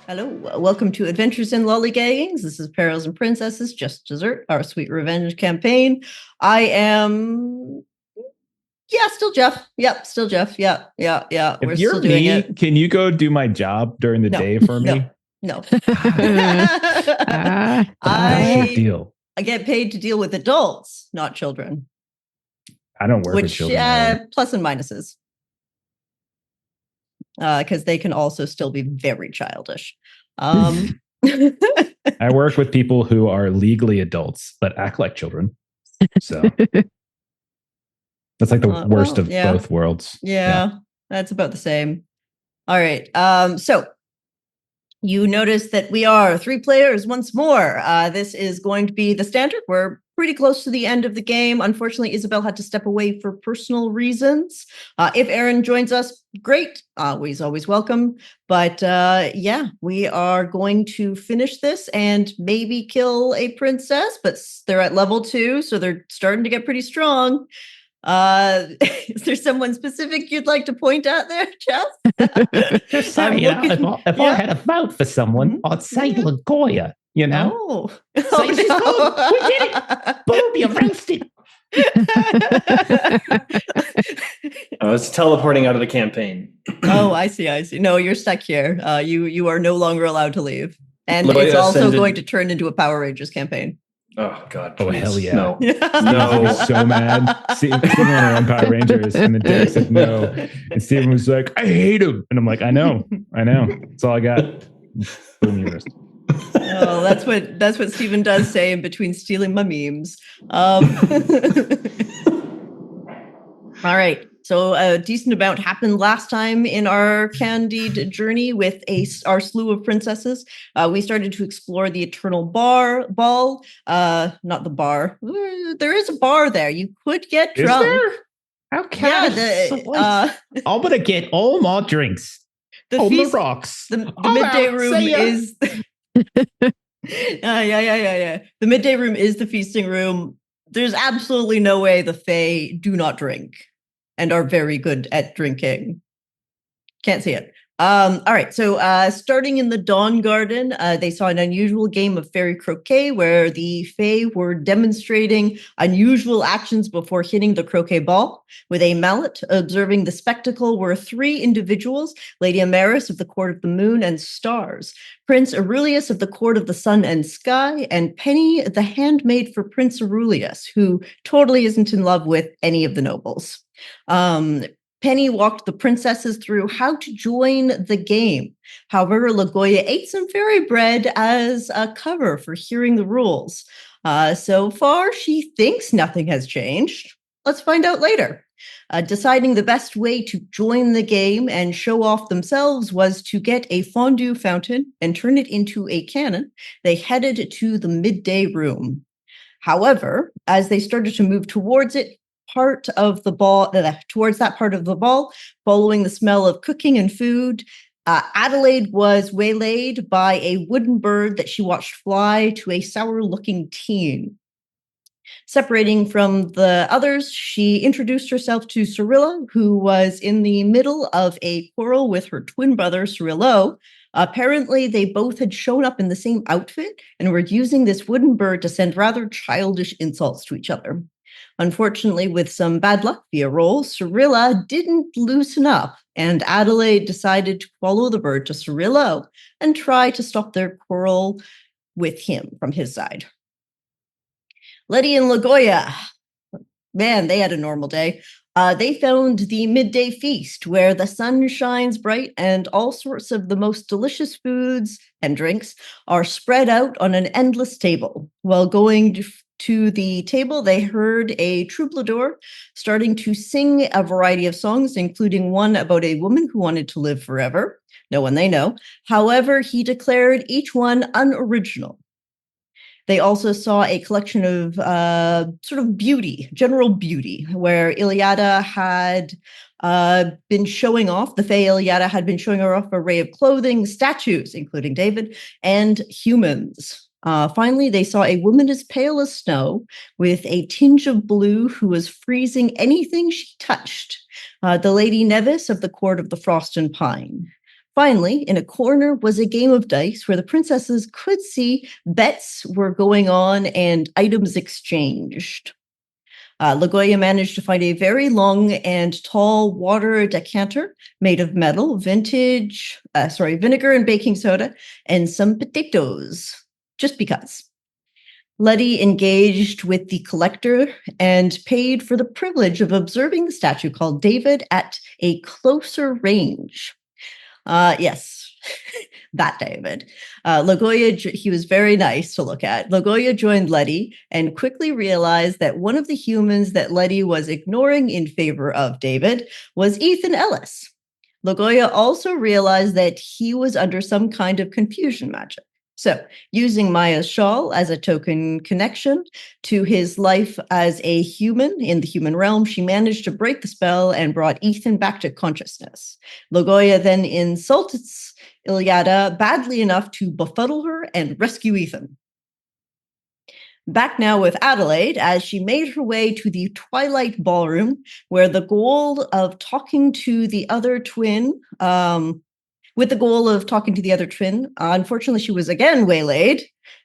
Hello, welcome to Adventures in Lollygagging. This is Perils and Princesses, Just Dessert, our sweet revenge campaign. I am, still Jeff. Yep, still Jeff. Yeah. If We're you're still doing it. can you go do my job during the day for me? No. Deal. I get paid to deal with adults, not children. I don't work with children. Plus and minuses. Because they can also still be very childish. I work with people who are legally adults but act like children. So that's like the worst of both worlds. Yeah, that's about the same. All right. So you notice that we are 3 players once more. This is going to be the standard. We're pretty close to the end of the game. Unfortunately, Isabelle had to step away for personal reasons. If Aaron joins us, great. He's always welcome. But we are going to finish this and maybe kill a princess, but they're at level 2, so they're starting to get pretty strong. Is there someone specific you'd like to point at there, Jeff? Just saying, if I had a vote for someone, I'd say Lagolla, you know? Oh, Say she's good. We did it. Boom, you roasted. I was teleporting out of the campaign. Oh, I see. No, you're stuck here. You are no longer allowed to leave. And it's also going to turn into a Power Rangers campaign. Oh God! Please. Oh hell yeah! No, no! So mad. Steven wanted to run Power Rangers, and then Derek said no, and Steven was like, "I hate him," and I'm like, "I know. That's all I got." Boom, you missed. Oh, that's what Steven does say in between stealing my memes. All right. So a decent amount happened last time in our candied journey with our slew of princesses. We started to explore the Eternal Ball. Not the bar. There is a bar there. You could get drunk. Is there? Okay. I'm gonna get all my drinks. The rocks. The midday room is. Yeah. The midday room is the feasting room. There's absolutely no way the Fae do not drink and are very good at drinking. Can't see it. All right. So starting in the Dawn Garden, they saw an unusual game of fairy croquet where the Fae were demonstrating unusual actions before hitting the croquet ball with a mallet. Observing the spectacle were 3 individuals: Lady Amaris of the Court of the Moon and Stars, Prince Aurelius of the Court of the Sun and Sky, and Penny, the handmaid for Prince Aurelius, who totally isn't in love with any of the nobles. Penny walked the princesses through how to join the game. However, Lagolla ate some fairy bread as a cover for hearing the rules. So far, she thinks nothing has changed. Let's find out later. Deciding the best way to join the game and show off themselves was to get a fondue fountain and turn it into a cannon. They headed to the midday room. However, as they started to move towards that part of the ball, following the smell of cooking and food, Adelaide was waylaid by a wooden bird that she watched fly to a sour-looking teen. Separating from the others, she introduced herself to Cyrilla, who was in the middle of a quarrel with her twin brother, Cyrillo. Apparently, they both had shown up in the same outfit and were using this wooden bird to send rather childish insults to each other. Unfortunately, with some bad luck via roll, Cyrilla didn't loosen up, and Adelaide decided to follow the bird to Cyrillo and try to stop their quarrel with him from his side. Letty and Lagolla, man, they had a normal day. They found the midday feast where the sun shines bright and all sorts of the most delicious foods and drinks are spread out on an endless table. While going to the table, they heard a troubadour starting to sing a variety of songs, including one about a woman who wanted to live forever. No one they know. However, he declared each one unoriginal. They also saw a collection of sort of beauty, general beauty, where Iliada had been showing off, the Fae Iliada had been showing her off an array of clothing, statues, including David, and humans. Finally, they saw a woman as pale as snow with a tinge of blue who was freezing anything she touched. The Lady Nevis of the Court of the Frost and Pine. Finally, in a corner was a game of dice where the princesses could see bets were going on and items exchanged. Lagolla managed to find a very long and tall water decanter made of metal, vinegar and baking soda, and some potatoes, just because. Letty engaged with the collector and paid for the privilege of observing the statue called David at a closer range. Yes, that David. Lagolla, he was very nice to look at. Lagolla joined Letty and quickly realized that one of the humans that Letty was ignoring in favor of David was Ethan Ellis. Lagolla also realized that he was under some kind of confusion magic. So, using Maya's shawl as a token connection to his life as a human in the human realm, she managed to break the spell and brought Ethan back to consciousness. Lagolla then insults Ilyada badly enough to befuddle her and rescue Ethan. Back now with Adelaide, as she made her way to the Twilight Ballroom, where the goal of talking to the other twin, unfortunately, she was again waylaid,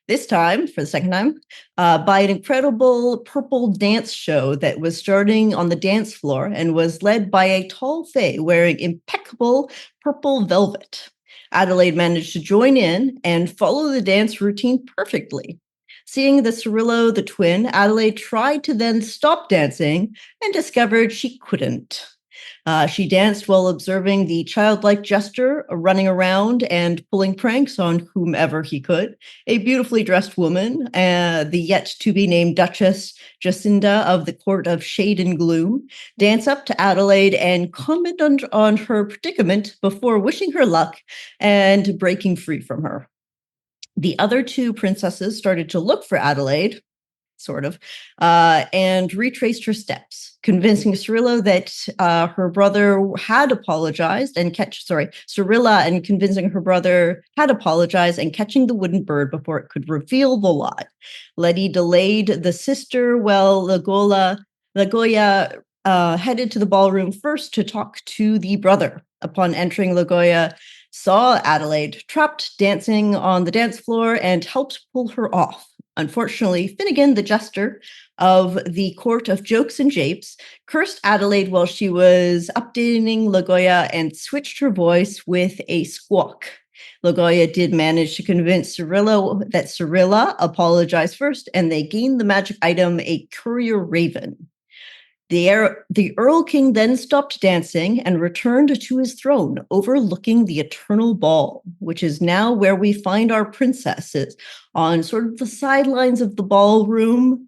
this time, for the second time, by an incredible purple dance show that was starting on the dance floor and was led by a tall fae wearing impeccable purple velvet. Adelaide managed to join in and follow the dance routine perfectly. Seeing the Cirillo, the twin, Adelaide tried to then stop dancing and discovered she couldn't. She danced while observing the childlike jester running around and pulling pranks on whomever he could. A beautifully dressed woman, the yet-to-be-named Duchess Jacinda of the Court of Shade and Gloom, dance up to Adelaide and comment on her predicament before wishing her luck and breaking free from her. The other two princesses started to look for Adelaide, sort of, and retraced her steps, convincing Cirilla that her brother had apologized Cirilla and convincing her brother had apologized and catching the wooden bird before it could reveal the lie. Letty delayed the sister while Lagolla headed to the ballroom first to talk to the brother. Upon entering, Lagolla saw Adelaide trapped dancing on the dance floor and helped pull her off. Unfortunately, Finnegan, the jester of the Court of Jokes and Japes, cursed Adelaide while she was updating Lagolla and switched her voice with a squawk. Lagolla did manage to convince Cirilla apologized first, and they gained the magic item, a courier raven. The Earl King then stopped dancing and returned to his throne, overlooking the Eternal Ball, which is now where we find our princesses, on sort of the sidelines of the ballroom,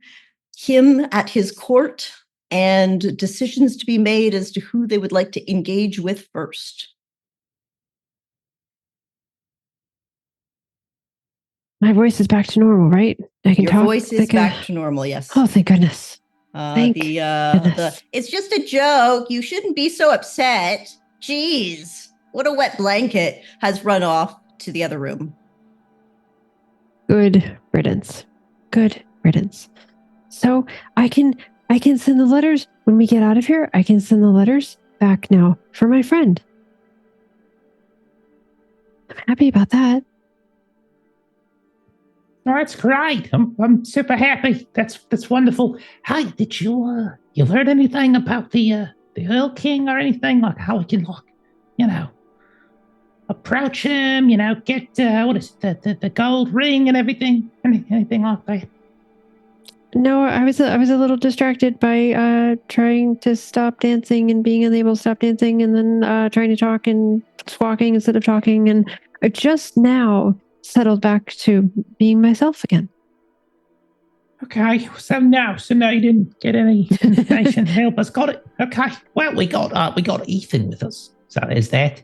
him at his court, and decisions to be made as to who they would like to engage with first. My voice is back to normal, right? I can Your talk. voice is back to normal, yes. Oh, thank goodness. It's just a joke. You shouldn't be so upset. Jeez. What a wet blanket has run off to the other room. Good riddance. Good riddance. So I can send the letters when we get out of here. I can send the letters back now for my friend. I'm happy about that. Oh, that's great. I'm super happy. That's wonderful. Hey, did you heard anything about the Earl King or anything? Like how we can approach him, get what is it, the gold ring and everything? Anything like that? No, I was a little distracted by trying to stop dancing and being unable to stop dancing, and then trying to talk and squawking instead of talking, and I just now settled back to being myself again. Okay, so now you didn't get any information to help us. Got it. Okay. Well, we got Ethan with us, so there's that,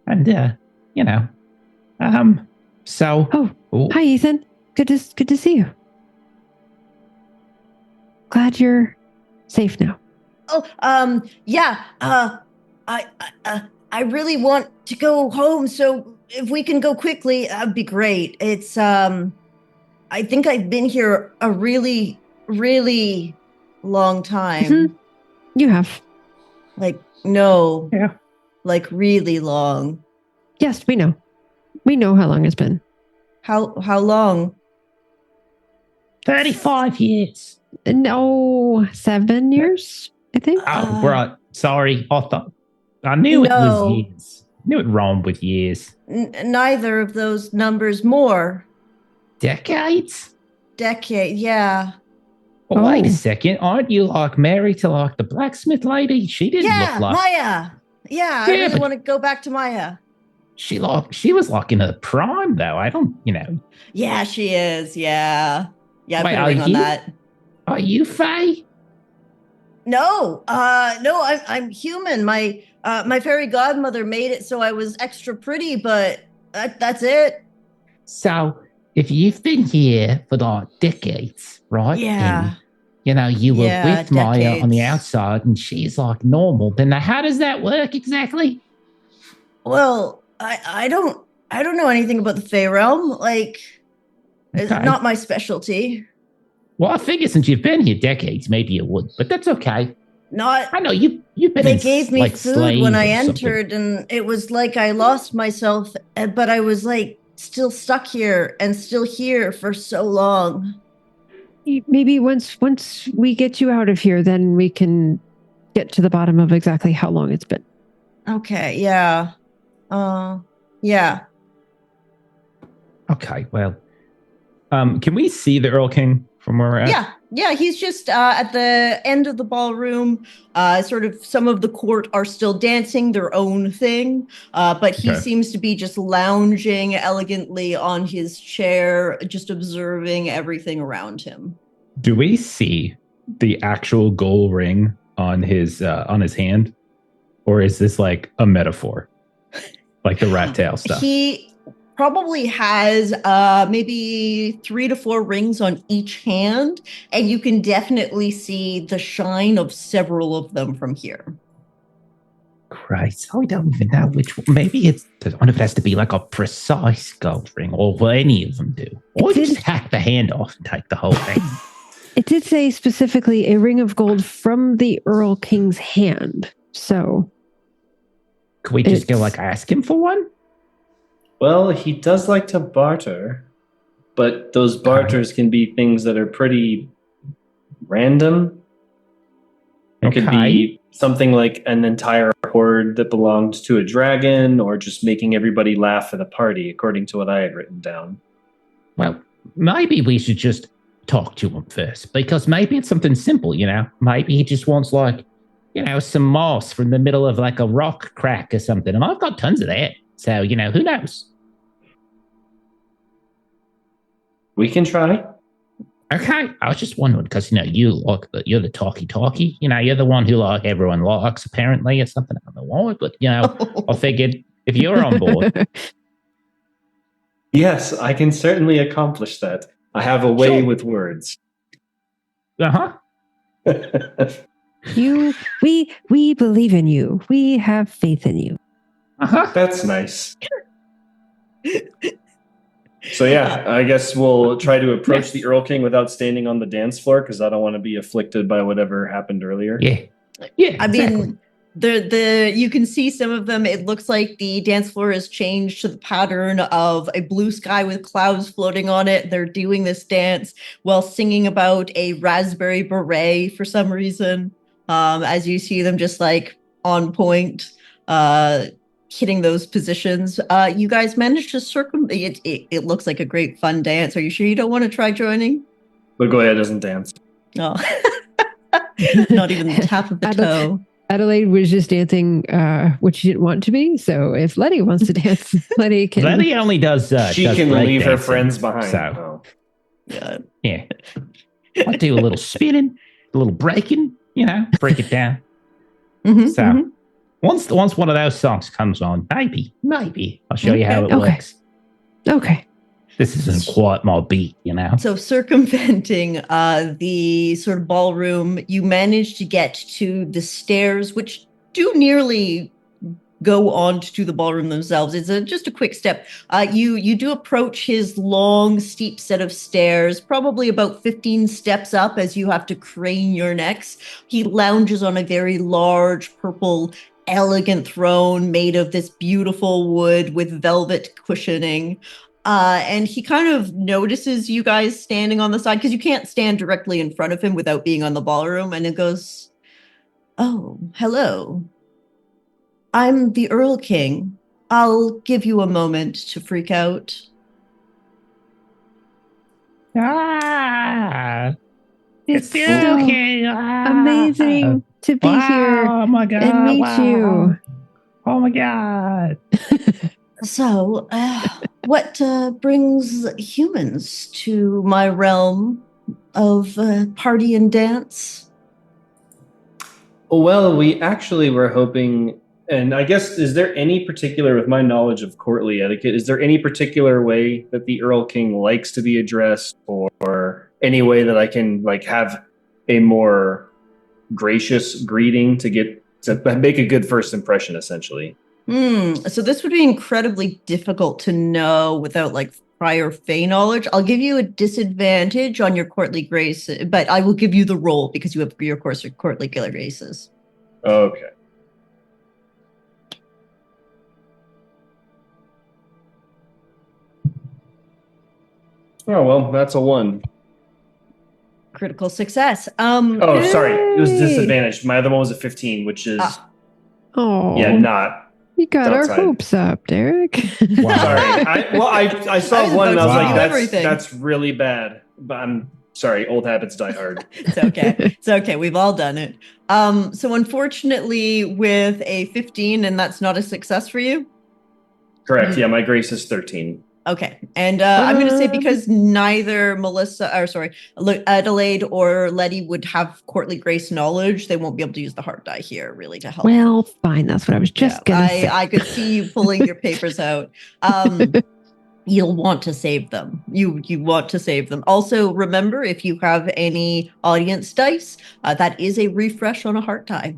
and So. Oh, hi, Ethan. Good to see you. Glad you're safe now. Oh, yeah. I really want to go home, so if we can go quickly, that'd be great. It's, I think I've been here a really, really long time. Mm-hmm. You have. No. Yeah. Really long. Yes, we know. We know how long it's been. How long? 35 years. No, 7 years, I think. Oh, right. Sorry. I knew it was No. years. Knew it wrong with years. Neither of those numbers more. Decades? Decade, yeah. Well, wait a Oh. second. Aren't you like married to like the blacksmith lady? She didn't Yeah, look like Maya. Yeah, I Yeah, really but- want to go back to Maya. she was like in her prime though. I don't, Yeah, she is. Yeah. Yeah, I Wait, put a are ring on you- that. Are you Faye? No, I'm human. My fairy godmother made it so I was extra pretty, but that's it. So if you've been here for like decades, right? Yeah. And, you were Yeah, with Maya on the decades. outside and she's like normal, then how does that work exactly? Well, I don't know anything about the Fey realm. Like, it's Okay. not my specialty. Well, I figure since you've been here decades, maybe you would, but that's okay. Not. I know you've been. They in, gave me like, food slave when I or something. entered, and it was like I lost myself, but I was like still stuck here and still here for so long. Maybe once we get you out of here, then we can get to the bottom of exactly how long it's been. Okay, yeah. Yeah. Okay, well, can we see the Earl King from where we're at? Yeah, he's just at the end of the ballroom. Sort of some of the court are still dancing their own thing, but he Okay. seems to be just lounging elegantly on his chair, just observing everything around him. Do we see the actual gold ring on his hand, or is this like a metaphor, like the rat tail stuff? He probably has maybe 3 to 4 rings on each hand, and you can definitely see the shine of several of them from here. Christ, I don't even know which one. Maybe I wonder if it has to be like a precise gold ring, or will any of them do? Or you just hack the hand off and take the whole thing. It did say specifically a ring of gold from the Earl King's hand. So Could we just go ask him for one? Well, he does like to barter, but those barters can be things that are pretty random. It could be something like an entire horde that belonged to a dragon, or just making everybody laugh at a party, according to what I had written down. Well, maybe we should just talk to him first, because maybe it's something simple, Maybe he just wants some moss from the middle of like a rock crack or something. And I've got tons of that. So, who knows? We can try. Okay. I was just wondering because, you're the talkie. You're the one who everyone likes apparently or something. I don't know why, but, I figured if you're on board. Yes, I can certainly accomplish that. I have a way with words. Uh-huh. we believe in you. We have faith in you. Uh-huh. That's nice. So yeah, I guess we'll try to approach the Earl King without standing on the dance floor, because I don't want to be afflicted by whatever happened earlier. Yeah. I mean, you can see some of them. It looks like the dance floor has changed to the pattern of a blue sky with clouds floating on it. They're doing this dance while singing about a raspberry beret for some reason. As you see them just on point, hitting those positions. You guys managed to it looks like a great fun dance. Are you sure you don't want to try joining? Lagolla doesn't dance. No. Not even the tap of the toe. Adelaide was just dancing, which she didn't want to be. So if Letty wants to dance, Letty can. Letty only does. She does can break leave her dancing, friends behind. So Yeah. yeah, I do a little spinning, a little breaking. Break it down. Mm-hmm, So mm-hmm. once one of those songs comes on, maybe I'll show you how it works. Okay. This isn't quite my beat, So circumventing the sort of ballroom, you manage to get to the stairs, which do nearly go on to the ballroom themselves. It's just a quick step. You do approach his long, steep set of stairs, probably about 15 steps up as you have to crane your necks. He lounges on a very large purple elegant throne made of this beautiful wood with velvet cushioning. And he kind of notices you guys standing on the side because you can't stand directly in front of him without being on the ballroom. And it goes, "Oh, hello. I'm the Earl King. I'll give you a moment to freak out." It's the so King. amazing to be here Oh my god! and meet you. Oh my god! So, what brings humans to my realm of party and dance? Well, we actually were hoping, and I guess, is there any particular, with my knowledge of courtly etiquette, is there any particular way that the Earl King likes to be addressed, or any way that I can have a more gracious greeting to make a good first impression, essentially? So this would be incredibly difficult to know without prior Fey knowledge. I'll give you a disadvantage on your courtly grace, but I will give you the roll because you have your courtly graces. Okay. Oh, well, that's a 1. Critical success. Oh, sorry. It was Yay! disadvantaged. My other one was a 15, which is, Oh, not. you got outside. our hopes up, Derek. Wow. Sorry. I saw I was one and I was about like, to do everything. that's really bad. But I'm sorry. Old habits die hard. It's okay. It's okay. We've all done it. So unfortunately, with a 15, and that's not a success for you. Correct. Yeah, my grace is 13. Okay. And I'm going to say because neither Adelaide or Letty would have courtly grace knowledge, they won't be able to use the heart die here really to help. Well, fine. That's what I was just going to say. I could see you pulling your papers out. You'll want to save them. You want to save them. Also, remember, if you have any audience dice, that is a refresh on a heart die.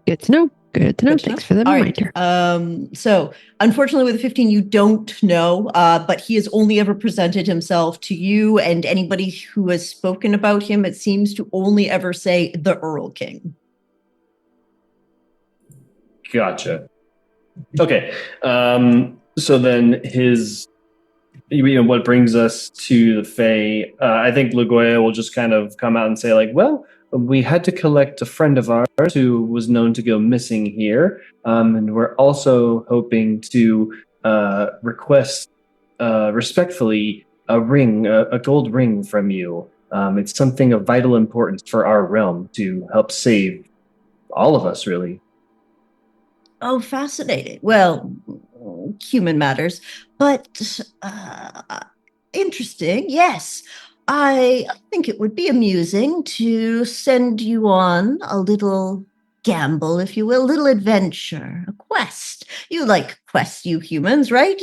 Good to know. Good to know. Good to Thanks know. for the All reminder. right. So unfortunately with a 15, you don't know, but he has only ever presented himself to you and anybody who has spoken about him. It seems to only ever say the Earl King. Gotcha. Okay. So then what brings us to the Fae, I think Lagolla will just kind of come out and say well, we had to collect a friend of ours who was known to go missing here. And we're also hoping to request respectfully a ring, a gold ring from you. It's something of vital importance for our realm to help save all of us, really. Oh, fascinating. Well, human matters, but interesting. Yes. I think it would be amusing to send you on a little gamble, if you will, a little adventure, a quest. You like quests, you humans, right?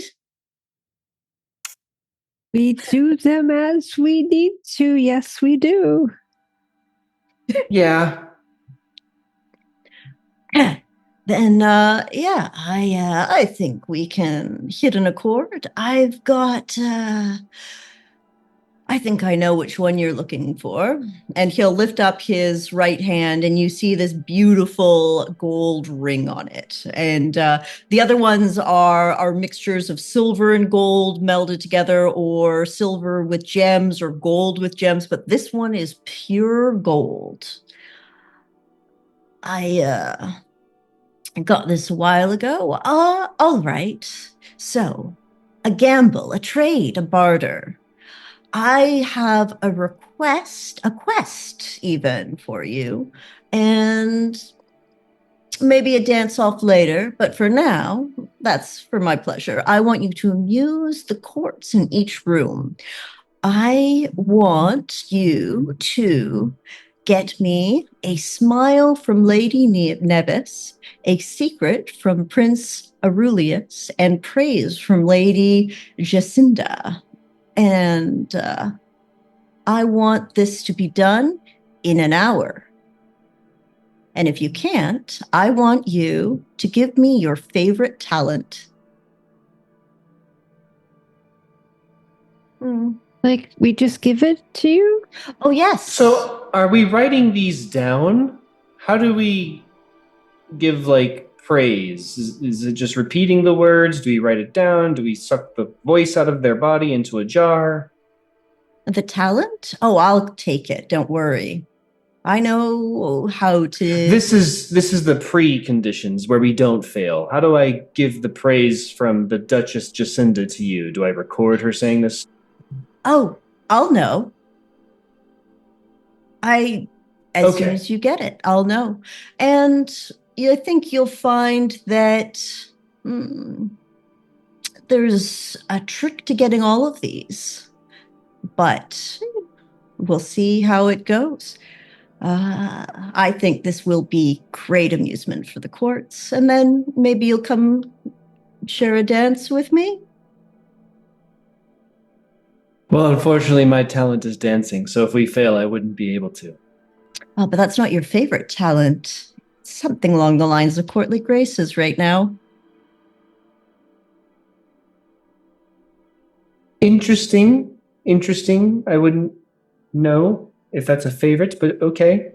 We do them as we need to. Yes, we do. Yeah. Then, I think we can hit an accord. I've got, I think I know which one you're looking for. And he'll lift up his right hand and you see this beautiful gold ring on it. And the other ones are mixtures of silver and gold melded together, or silver with gems, or gold with gems. But this one is pure gold. I got this a while ago. All right. So, a gamble, a trade, a barter. I have a quest even for you, and maybe a dance off later, but for now, that's for my pleasure. I want you to amuse the courts in each room. I want you to get me a smile from Lady Nevis, a secret from Prince Aurelius, and praise from Lady Jacinda. And I want this to be done in an hour. And if you can't, I want you to give me your favorite talent. Like, we just give it to you? Oh, yes. So, are we writing these down? How do we give like praise? Is it just repeating the words? Do we write it down? Do we suck the voice out of their body into a jar? The talent? Oh, I'll take it. Don't worry. I know how to. This is the pre-conditions where we don't fail. How do I give the praise from the Duchess Jacinda to you? Do I record her saying this? Oh, I'll know. As soon as you get it, I'll know. And I think you'll find that there's a trick to getting all of these. But we'll see how it goes. I think this will be great amusement for the courts. And then maybe you'll come share a dance with me? Well, unfortunately, my talent is dancing. So if we fail, I wouldn't be able to. Oh, but that's not your favorite talent. Something along the lines of courtly graces right now. Interesting. I wouldn't know if that's a favorite, but okay.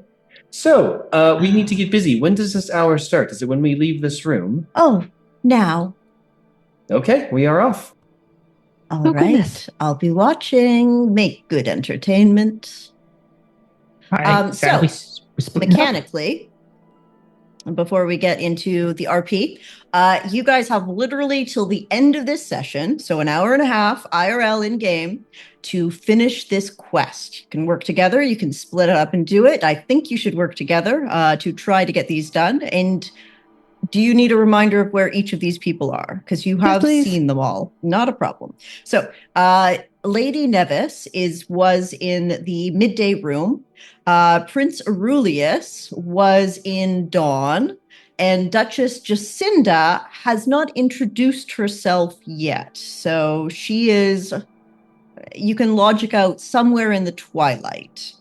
So, we need to get busy. When does this hour start? Is it when we leave this room? Oh, now. Okay, we are off. All right. Goodness. I'll be watching. Make good entertainment. So, mechanically, before we get into the RP, you guys have literally till the end of this session, so an hour and a half IRL in game, to finish this quest. You can work together. You can split it up and do it. I think you should work together to try to get these done. And do you need a reminder of where each of these people are? Because you have seen them all. Not a problem. So, Lady Nevis was in the midday room. Prince Aurelius was in dawn. And Duchess Jacinda has not introduced herself yet. So she is, you can logic out somewhere in the twilight.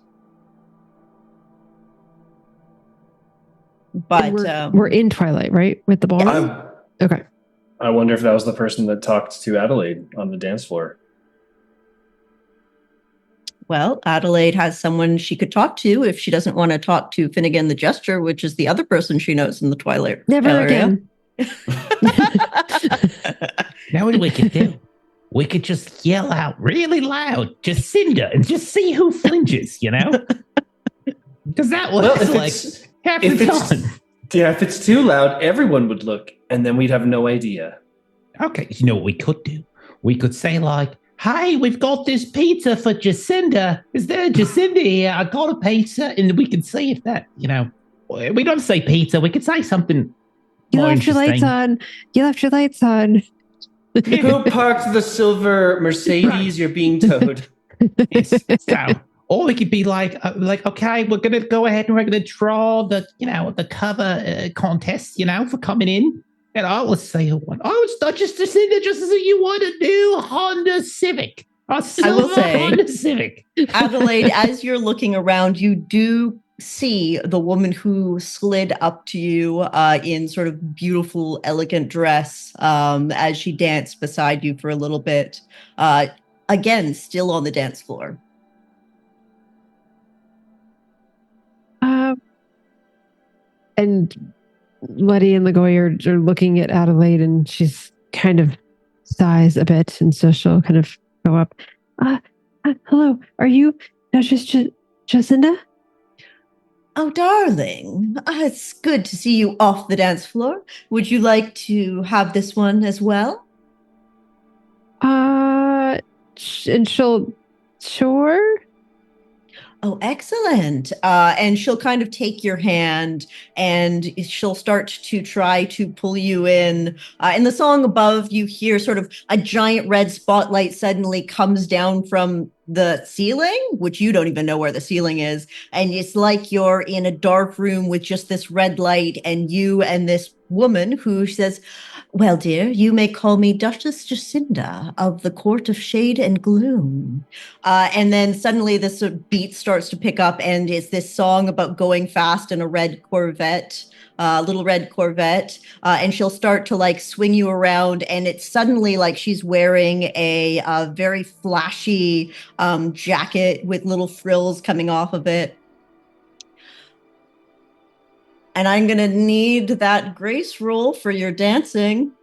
But we're in twilight, right? With the ball. Yes. Okay. I wonder if that was the person that talked to Adelaide on the dance floor. Well, Adelaide has someone she could talk to if she doesn't want to talk to Finnegan the Jester, which is the other person she knows in the twilight. Never again. Now what we could do? We could just yell out really loud, Jacinda, and just see who flinches, you know? Because that was half the time. Yeah, if it's too loud, everyone would look, and then we'd have no idea. Okay, you know what we could do? We could say like, hey, we've got this pizza for Jacinda. Is there Jacinda here? I got a pizza. And we can see if that, you know, we don't say pizza. We could say something You more left your lights on. You left your lights on. Who parked the silver Mercedes? You're being towed. So, or we could be like, okay, we're going to go ahead and we're going to draw the, you know, the cover contest, you know, for coming in. And I will say who won. Oh, it's not just Jacinda, just as you want a new Honda Civic. A silver Honda Civic. Adelaide, as you're looking around, you do see the woman who slid up to you in sort of beautiful, elegant dress as she danced beside you for a little bit. Again, still on the dance floor. And Letty and Lagolla are looking at Adelaide, and she's kind of sighs a bit, and so she'll kind of go up. Hello, are you Duchess Jacinda? Oh, darling, it's good to see you off the dance floor. Would you like to have this one as well? And she'll, sure. Oh, excellent. And she'll kind of take your hand and she'll start to try to pull you in. In the song above, you hear sort of a giant red spotlight suddenly comes down from the ceiling, which you don't even know where the ceiling is. And it's like you're in a dark room with just this red light and you and this woman who says, well, dear, you may call me Duchess Jacinda of the Court of Shade and Gloom. And then suddenly this beat starts to pick up and it's this song about going fast in a red Corvette, little red Corvette. And she'll start to like swing you around and it's suddenly like she's wearing a very flashy jacket with little frills coming off of it. And I'm going to need that grace roll for your dancing.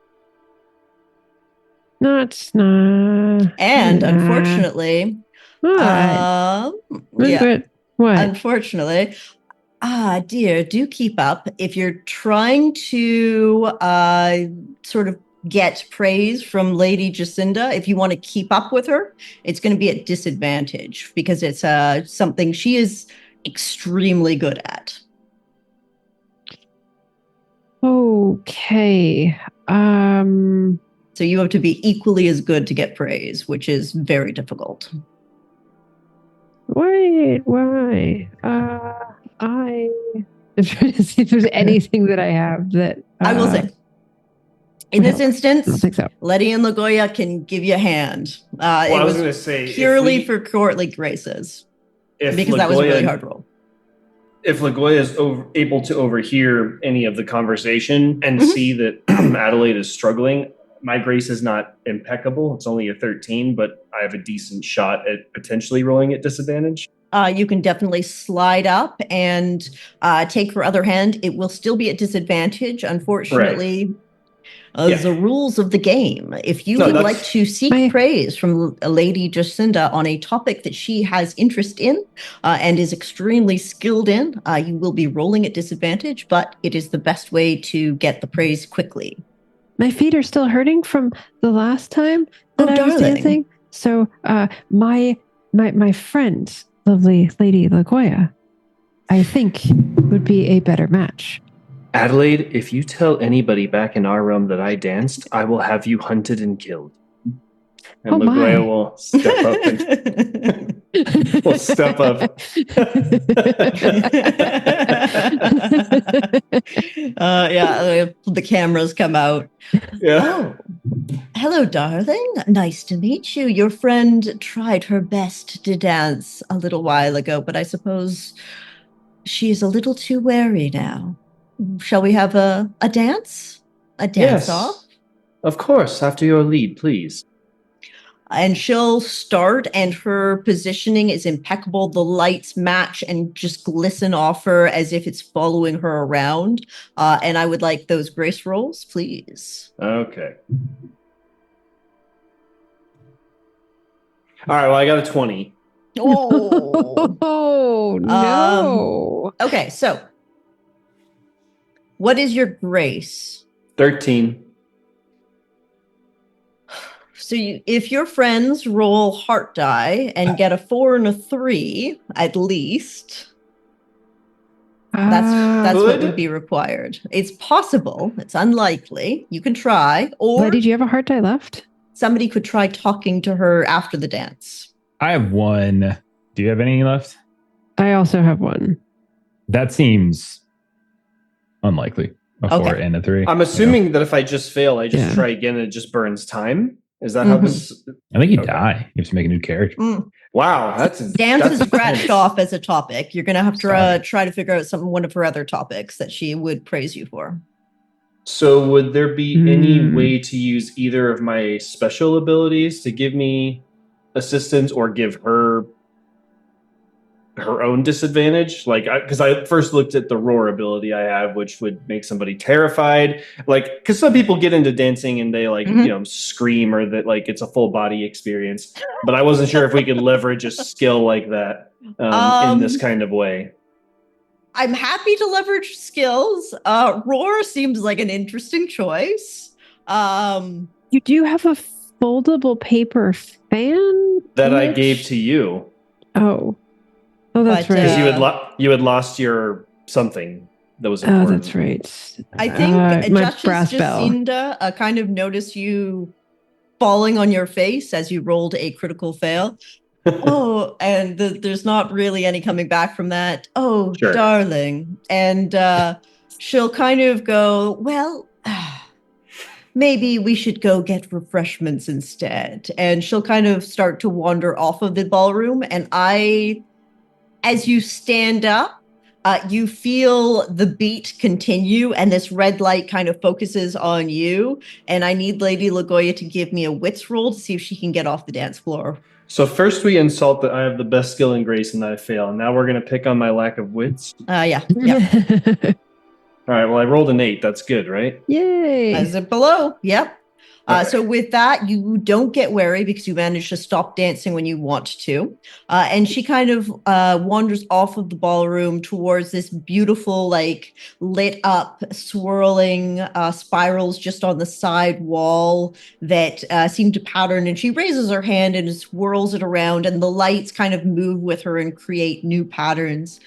And And unfortunately, what? yeah, What? unfortunately, dear, do keep up. If you're trying to sort of get praise from Lady Jacinda, if you want to keep up with her, it's going to be at disadvantage because it's something she is extremely good at. Okay. So you have to be equally as good to get praise, which is very difficult. Wait, why? I'm trying to see if there's anything that I have that I will say, in this instance, I don't think so. Letty and Lagolla can give you a hand. Well, it I was was going to say purely for courtly graces, because that was a really hard roll. If Lagolla is able to overhear any of the conversation and see that Adelaide is struggling, my grace is not impeccable. It's only a 13, but I have a decent shot at potentially rolling at disadvantage. You can definitely slide up and take her other hand. It will still be at disadvantage, unfortunately. The rules of the game. If you would like to seek praise from Lady Jacinda on a topic that she has interest in and is extremely skilled in, you will be rolling at disadvantage, but it is the best way to get the praise quickly. My feet are still hurting from the last time that I was dancing. So my friend, lovely Lady Lagolla, I think would be a better match. Adelaide, if you tell anybody back in our realm that I danced, I will have you hunted and killed. And Lagolla will step up and will step up. The cameras come out. Yeah. Oh, hello, darling. Nice to meet you. Your friend tried her best to dance a little while ago, but I suppose she is a little too wary now. Shall we have a dance? A dance off? Of course, after your lead, please. And she'll start, and her positioning is impeccable. The lights match and just glisten off her as if it's following her around. And I would like those grace rolls, please. Okay. All right, well, I got a 20. Oh, no. Okay, so what is your grace? 13. So if your friends roll heart die and get a 4 and a 3, at least, that's what would be required. It's possible. It's unlikely. You can try. Or did you have a heart die left? Somebody could try talking to her after the dance. I have one. Do you have any left? I also have one. That seems unlikely. A 4 and a 3. I'm assuming that if I just fail, I just try again and it just burns time. Is that how this? I think you die. You have to make a new character. Wow, dance is scratched off as a topic. You're going to have to try to figure out one of her other topics that she would praise you for. So would there be any way to use either of my special abilities to give me assistance or give her own disadvantage? Like, because I first looked at the roar ability I have, which would make somebody terrified. Like, because some people get into dancing and they scream, or that like it's a full body experience. But I wasn't sure if we could leverage a skill like that in this kind of way. I'm happy to leverage skills. Roar seems like an interesting choice. You do have a foldable paper fan that I gave to you. Oh, that's right. Because you had lost your something that was important. Oh, that's right. I think Justice Jacinda kind of noticed you falling on your face as you rolled a critical fail. And there's not really any coming back from that. Oh, sure. Darling. And she'll kind of go, well, maybe we should go get refreshments instead. And she'll kind of start to wander off of the ballroom. And as you stand up, you feel the beat continue, and this red light kind of focuses on you. And I need Lady Lagolla to give me a wits roll to see if she can get off the dance floor. So first we insult that I have the best skill and grace and that I fail. And now we're going to pick on my lack of wits. Yeah. All right, well, I rolled an 8. That's good, right? Yay! Is it below? Yep. Okay. So with that, you don't get wary because you manage to stop dancing when you want to. And she kind of wanders off of the ballroom towards this beautiful, like lit up, swirling spirals just on the side wall that seem to pattern. And she raises her hand and swirls it around, and the lights kind of move with her and create new patterns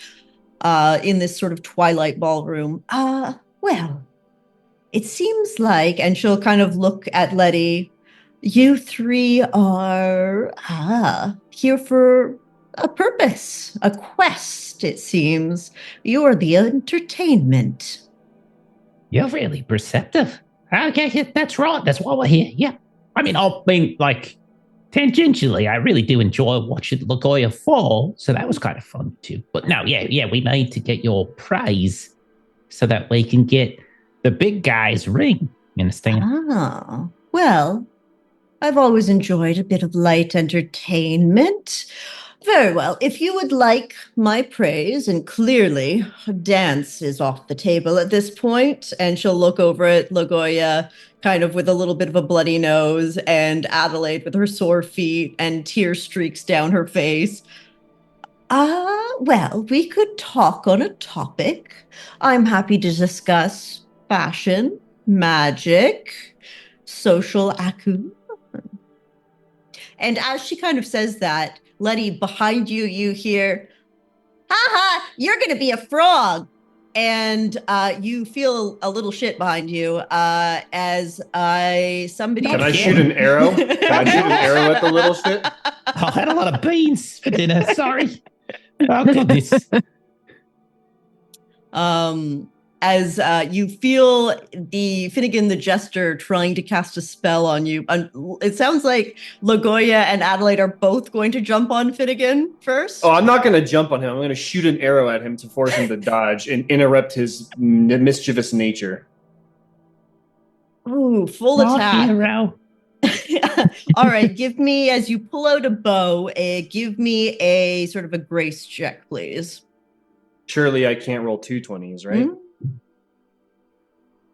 in this sort of twilight ballroom. Well, it seems like, and she'll kind of look at Letty, you three are here for a purpose, a quest, it seems. You are the entertainment. You're really perceptive. Okay, yeah, that's right. That's why we're here. Yeah. I mean, tangentially, I really do enjoy watching Lagolla fall, so that was kind of fun too. But no, yeah, we need to get your praise so that we can get the big guy's ring. You understand? Well, I've always enjoyed a bit of light entertainment. Very well. If you would like my praise, and clearly a dance is off the table at this point, and she'll look over at Lagolla kind of with a little bit of a bloody nose, and Adelaide with her sore feet and tear streaks down her face. Well, we could talk on a topic. I'm happy to discuss fashion, magic, social acumen. And as she kind of says that, Letty, behind you, you hear, "Ha, you're going to be a frog." And you feel a little shit behind you as somebody... Can I shoot an arrow? Can I shoot an arrow at the little shit? I had a lot of beans for dinner. Sorry. Oh, goodness. As you feel the Finnegan the Jester trying to cast a spell on you. It sounds like Lagolla and Adelaide are both going to jump on Finnegan first. Oh, I'm not going to jump on him. I'm going to shoot an arrow at him to force him to dodge and interrupt his mischievous nature. Ooh, full attack. Hero. All right, give me, as you pull out a bow, give me a sort of a grace check, please. Surely I can't roll 2 20s, right? Mm-hmm.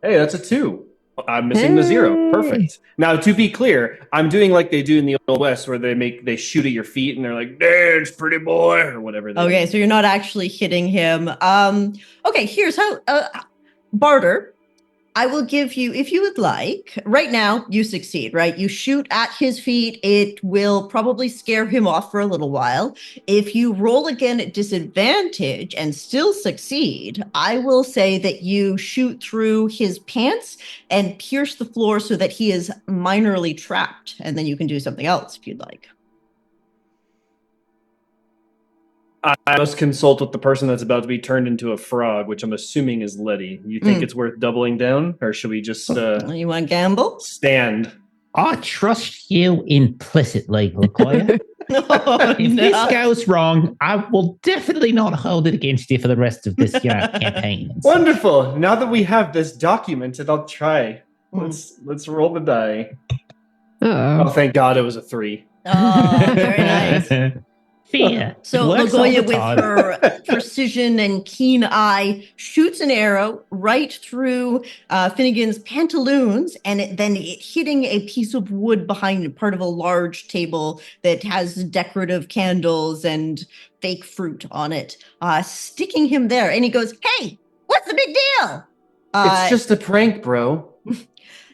Hey, that's a 2. I'm missing the 0. Perfect. Now, to be clear, I'm doing like they do in the Old West, where they shoot at your feet and they're like, "Dance, pretty boy," or whatever. Okay, so you're not actually hitting him. Okay, here's how. Barter, I will give you, if you would like, right now, you succeed, right? You shoot at his feet. It will probably scare him off for a little while. If you roll again at disadvantage and still succeed, I will say that you shoot through his pants and pierce the floor so that he is minorly trapped. And then you can do something else if you'd like. I must consult with the person that's about to be turned into a frog, which I'm assuming is Letty. You think it's worth doubling down, or should we just you want to gamble? Stand? I trust you implicitly, Lagolla. If this goes wrong, I will definitely not hold it against you for the rest of this campaign. Wonderful. Now that we have this documented, I'll try. Let's roll the die. Uh-oh. Oh, thank God it was a 3. Oh, very nice. Fear. So Lagolla, with her precision and keen eye, shoots an arrow right through Finnegan's pantaloons, and then hitting a piece of wood behind part of a large table that has decorative candles and fake fruit on it, sticking him there. And he goes, "Hey, what's the big deal?" It's just a prank, bro.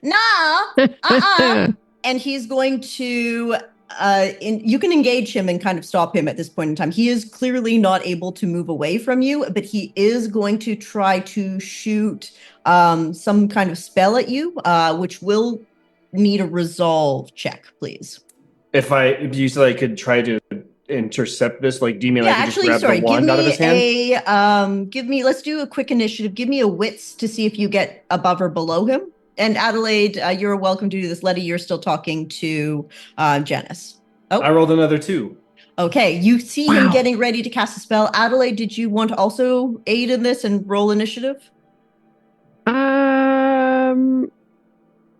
No, and he's going to... you can engage him and kind of stop him at this point in time. He is clearly not able to move away from you, but he is going to try to shoot some kind of spell at you, which will need a resolve check, please. If you said I could try to intercept this, like, do you mean I could just grab the wand out of his hand? Let's do a quick initiative. Give me a wits to see if you get above or below him. And Adelaide, you're welcome to do this. Letty, you're still talking to Janice. Oh, I rolled another 2. Okay, you see him getting ready to cast a spell. Adelaide, did you want to also aid in this and roll initiative?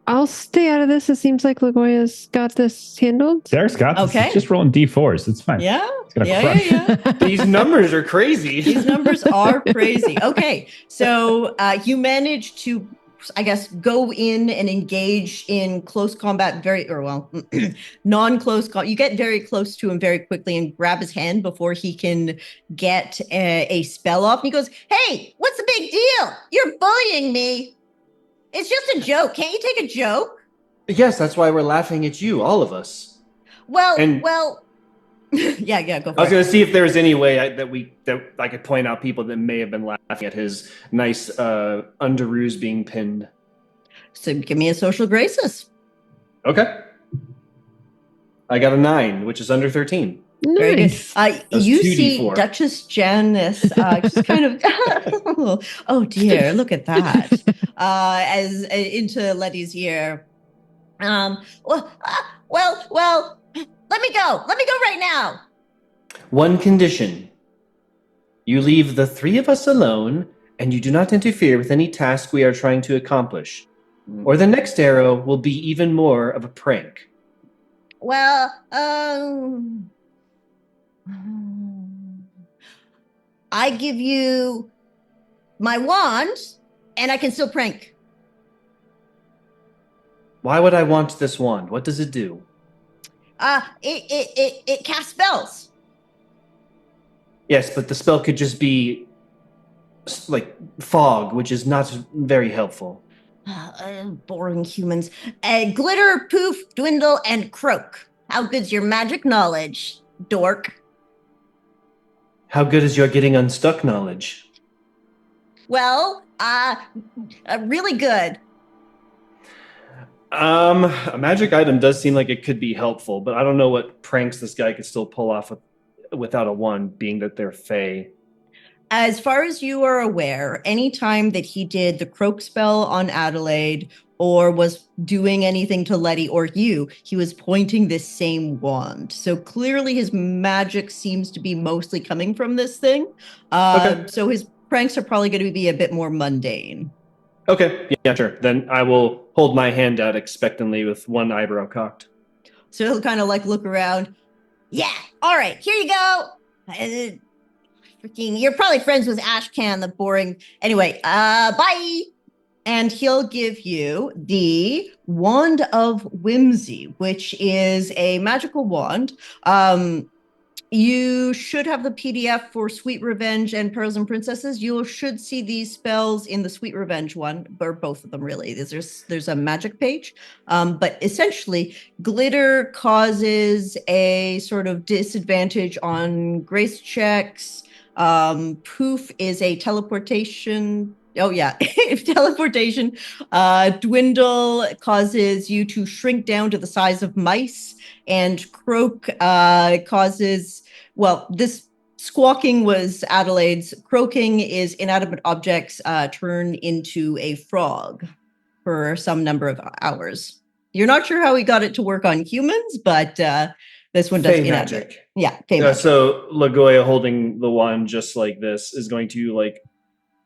I'll stay out of this. It seems like Lagolla's got this handled. Derek's got this. Okay. He's just rolling D4s. It's fine. Yeah. It's gonna Yeah, crush. yeah, yeah. These numbers are crazy. These numbers are crazy. Okay, so you manage to, I guess, go in and engage in close combat non-close combat. You get very close to him very quickly and grab his hand before he can get a spell off. And he goes, "Hey, what's the big deal? You're bullying me. It's just a joke. Can't you take a joke?" Yes, that's why we're laughing at you, all of us. Well, And- yeah, go for I was it. going to see if there was any way that I could point out people that may have been laughing at his nice underoos being pinned. So give me a social graces. Okay. I got a 9, which is under 13. Very good. Nice. That's You 2d4. see Duchess Janice just kind of, oh dear, look at that. As into Letty's ear. Well, let me go. Let me go right now. One condition. You leave the 3 of us alone, and you do not interfere with any task we are trying to accomplish. Or the next arrow will be even more of a prank. Well, I give you my wand, and I can still prank. Why would I want this wand? What does it do? It casts spells. Yes, but the spell could just be like fog, which is not very helpful. Boring humans. Glitter, poof, dwindle, and croak. How good's your magic knowledge, dork? How good is your getting unstuck knowledge? Well, really good. A magic item does seem like it could be helpful, but I don't know what pranks this guy could still pull off without a wand, being that they're fey. As far as you are aware, anytime that he did the croak spell on Adelaide or was doing anything to Letty or you, he was pointing this same wand. So clearly his magic seems to be mostly coming from this thing. Okay. So his pranks are probably going to be a bit more mundane. Okay, yeah, sure. Then I will hold my hand out expectantly with one eyebrow cocked. So he'll kind of like look around. Yeah, all right, here you go. Freaking, you're probably friends with Ashcan, the boring. Anyway, bye. And he'll give you the Wand of Whimsy, which is a magical wand. You should have the PDF for Sweet Revenge and Perils and Princesses. You should see these spells in the Sweet Revenge one, or both of them really. There's a magic page. But essentially, glitter causes a sort of disadvantage on grace checks. Poof is a teleportation. Oh yeah, teleportation. Dwindle causes you to shrink down to the size of mice, and croak causes, well, this squawking was Adelaide's. Croaking is inanimate objects turn into a frog for some number of hours. You're not sure how he got it to work on humans, but this one does Fey inanimate. magic. Yeah, fey magic. So Lagolla holding the wand just like this is going to like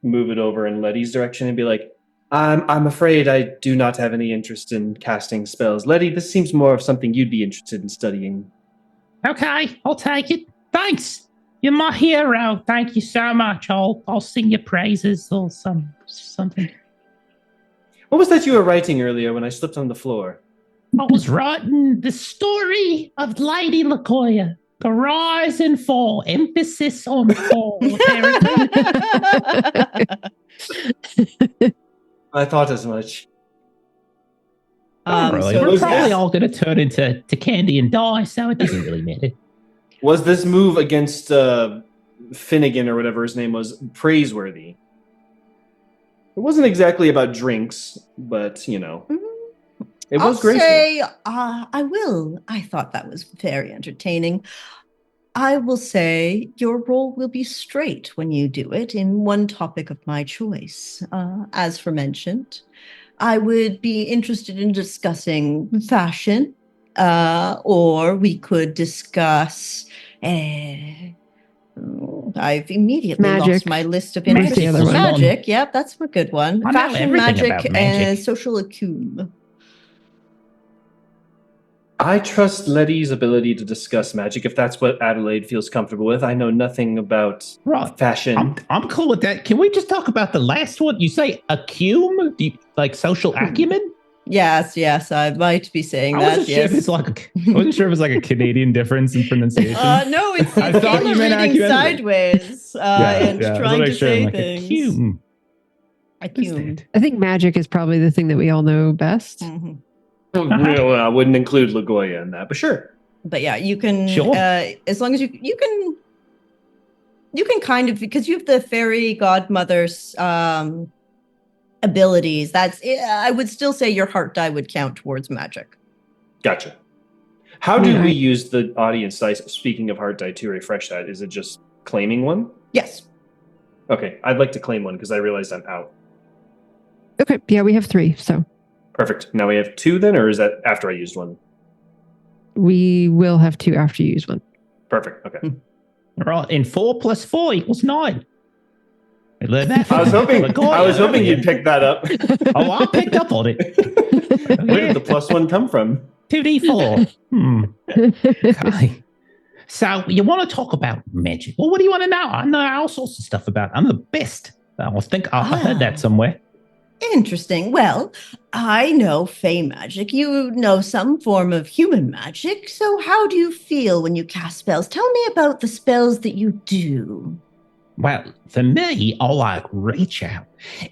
move it over in Letty's direction and be like, I'm afraid I do not have any interest in casting spells. Letty, this seems more of something you'd be interested in studying. Okay, I'll take it. Thanks. You're my hero. Thank you so much. I'll sing your praises or something. What was that you were writing earlier when I slipped on the floor? I was writing the story of Lady Lagolla. The rise and fall. Emphasis on fall, apparently. I thought as much. Really. So We're was probably this- all going to turn into candy and die, so it doesn't really matter. Was this move against Finnegan or whatever his name was praiseworthy? It wasn't exactly about drinks, but you know, it was I'll graceful. say, I thought that was very entertaining. I will say your role will be straight when you do it in one topic of my choice. As aforementioned, I would be interested in discussing fashion, or we could discuss. I've immediately Magic. lost my list of Magic. interests. The other one. Magic, yep, that's a good one. I know Fashion, everything magic, about and magic. social acume. I trust Letty's ability to discuss magic if that's what Adelaide feels comfortable with. I know nothing about fashion. I'm cool with that. Can we just talk about the last one? You say acume? Do you, like social acumen? Yes, I might be saying that. I wasn't sure if it's like a Canadian difference in pronunciation. No, it's I thought you meant reading acumen. sideways and trying to say like things. Acume. Acume. I think magic is probably the thing that we all know best. Mm-hmm. No, I wouldn't include Lagolla in that, but sure. But yeah, you can. Sure. As long as you can kind of, because you have the fairy godmother's abilities. I would still say your heart die would count towards magic. Gotcha. How do we use the audience dice? Speaking of heart die, to refresh that, is it just claiming one? Yes. Okay, I'd like to claim one because I realized I'm out. Okay, yeah, we have 3, so. Perfect. Now we have 2 then, or is that after I used one? We will have 2 after you use one. Perfect. Okay. Right, and 4 plus 4 equals 9. I learned that. I was hoping you'd pick that up. Oh, I picked up on it. Where did the +1 come from? 2d4. Okay. So you want to talk about magic? Well, what do you want to know? I know all sorts of stuff about it. I'm the best. I think I heard that somewhere. Interesting. Well, I know Fey magic. You know some form of human magic. So how do you feel when you cast spells? Tell me about the spells that you do. Well, for me, I'll like reach out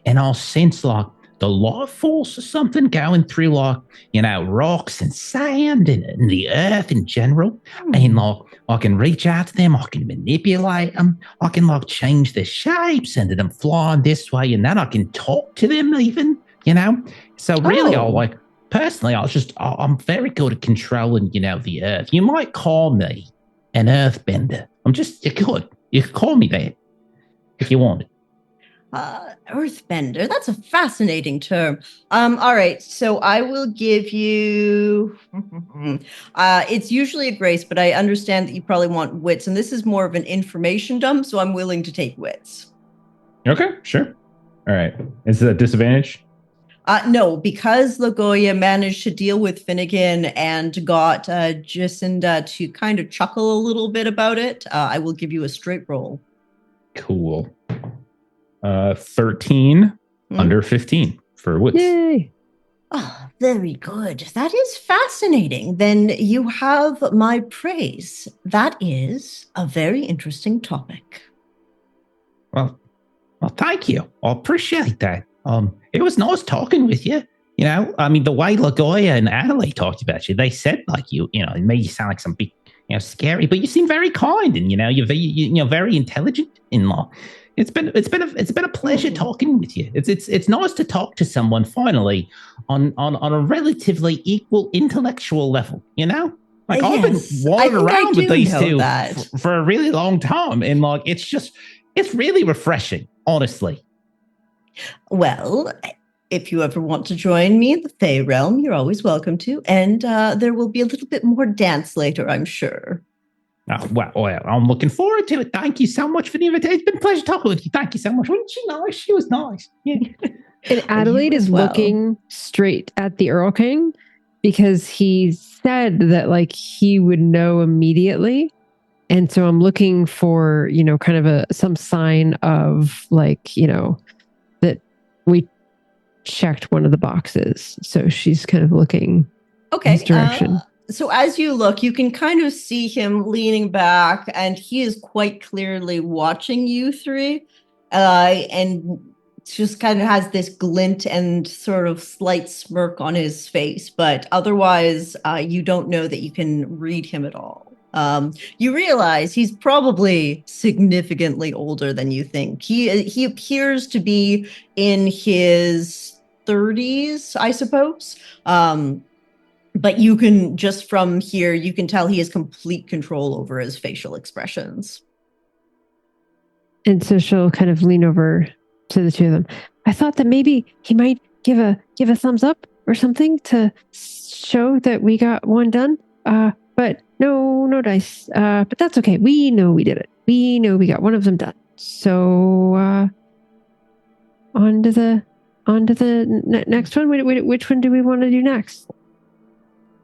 and I'll sense like the life force or something going through like, rocks and sand and the earth in general. And like, I can reach out to them. I can manipulate them. I can like change their shapes and them flying this way and that. I can talk to them even, So really, I'm very good at controlling, the earth. You might call me an earthbender. You could call me that if you want it. Earthbender. That's a fascinating term. All right. So I will give you, it's usually a grace, but I understand that you probably want wits, and this is more of an information dump, so I'm willing to take wits. Okay, sure. All right. Is it a disadvantage? No, because Lagolla managed to deal with Finnegan and got Jacinda to kind of chuckle a little bit about it, I will give you a straight roll. Cool. 13 under 15 for wits. Yay! Oh, very good. That is fascinating. Then you have my praise. That is a very interesting topic. Well, thank you. I appreciate that. It was nice talking with you. The way Lagolla and Adelaide talked about you, they said like it made you sound like some big, scary, but you seem very kind and you're very intelligent in law. It's been a pleasure talking with you. It's nice to talk to someone finally on a relatively equal intellectual level. Like I've been wandering around with these two for a really long time, and like it's really refreshing, honestly. Well, if you ever want to join me in the Fey realm, you're always welcome to, and there will be a little bit more dance later, I'm sure. Oh, well, I'm looking forward to it. Thank you so much for the invitation. It's been a pleasure talking with you. Thank you so much. Wasn't she nice? She was nice. Yeah. And Adelaide is looking straight at the Earl King because he said that like he would know immediately. And so I'm looking for, kind of some sign of like, that we checked one of the boxes. So she's kind of looking in this direction. So as you look, you can kind of see him leaning back, and he is quite clearly watching you three, and just kind of has this glint and sort of slight smirk on his face. But otherwise, you don't know that you can read him at all. You realize he's probably significantly older than you think. He appears to be in his 30s, I suppose. But you can, just from here, you can tell he has complete control over his facial expressions. And so she'll kind of lean over to the two of them. I thought that maybe he might give a thumbs up or something to show that we got one done. But no dice. But that's okay. We know we did it. We know we got one of them done. So on to the next one. Which one do we want to do next?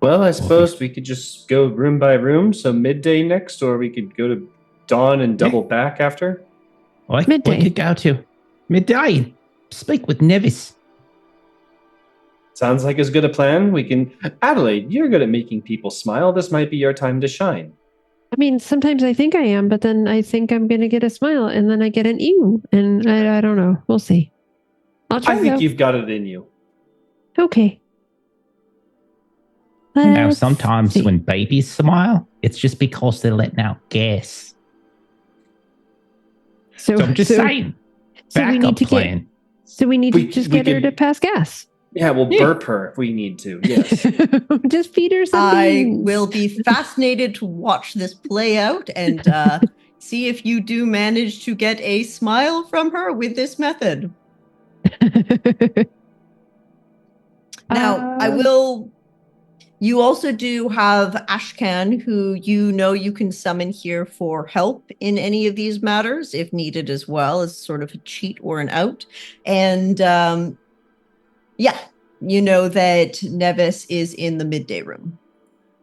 Well, I suppose we could just go room by room. So midday next, or we could go to dawn and double back after. Midday. We could go to midday. Speak with Nevis. Sounds like as good a plan. We can. Adelaide, you're good at making people smile. This might be your time to shine. I mean, sometimes I think I am, but then I think I'm going to get a smile, and then I get an ew, and I don't know. We'll see. I'll try. I think you've got it in you. Okay. Now, Let's sometimes see. when babies smile, it's just because they're letting out gas. So I'm just saying. So we need Backup to plan. So we need We- to just we get her could- to pass gas. Yeah, we'll burp her if we need to. Yes. Just feed her some I beans. will be fascinated to watch this play out and see if you do manage to get a smile from her with this method. Now, I will. You also do have Ashcan, who you can summon here for help in any of these matters if needed, as well as sort of a cheat or an out. And yeah, you know that Nevis is in the midday room.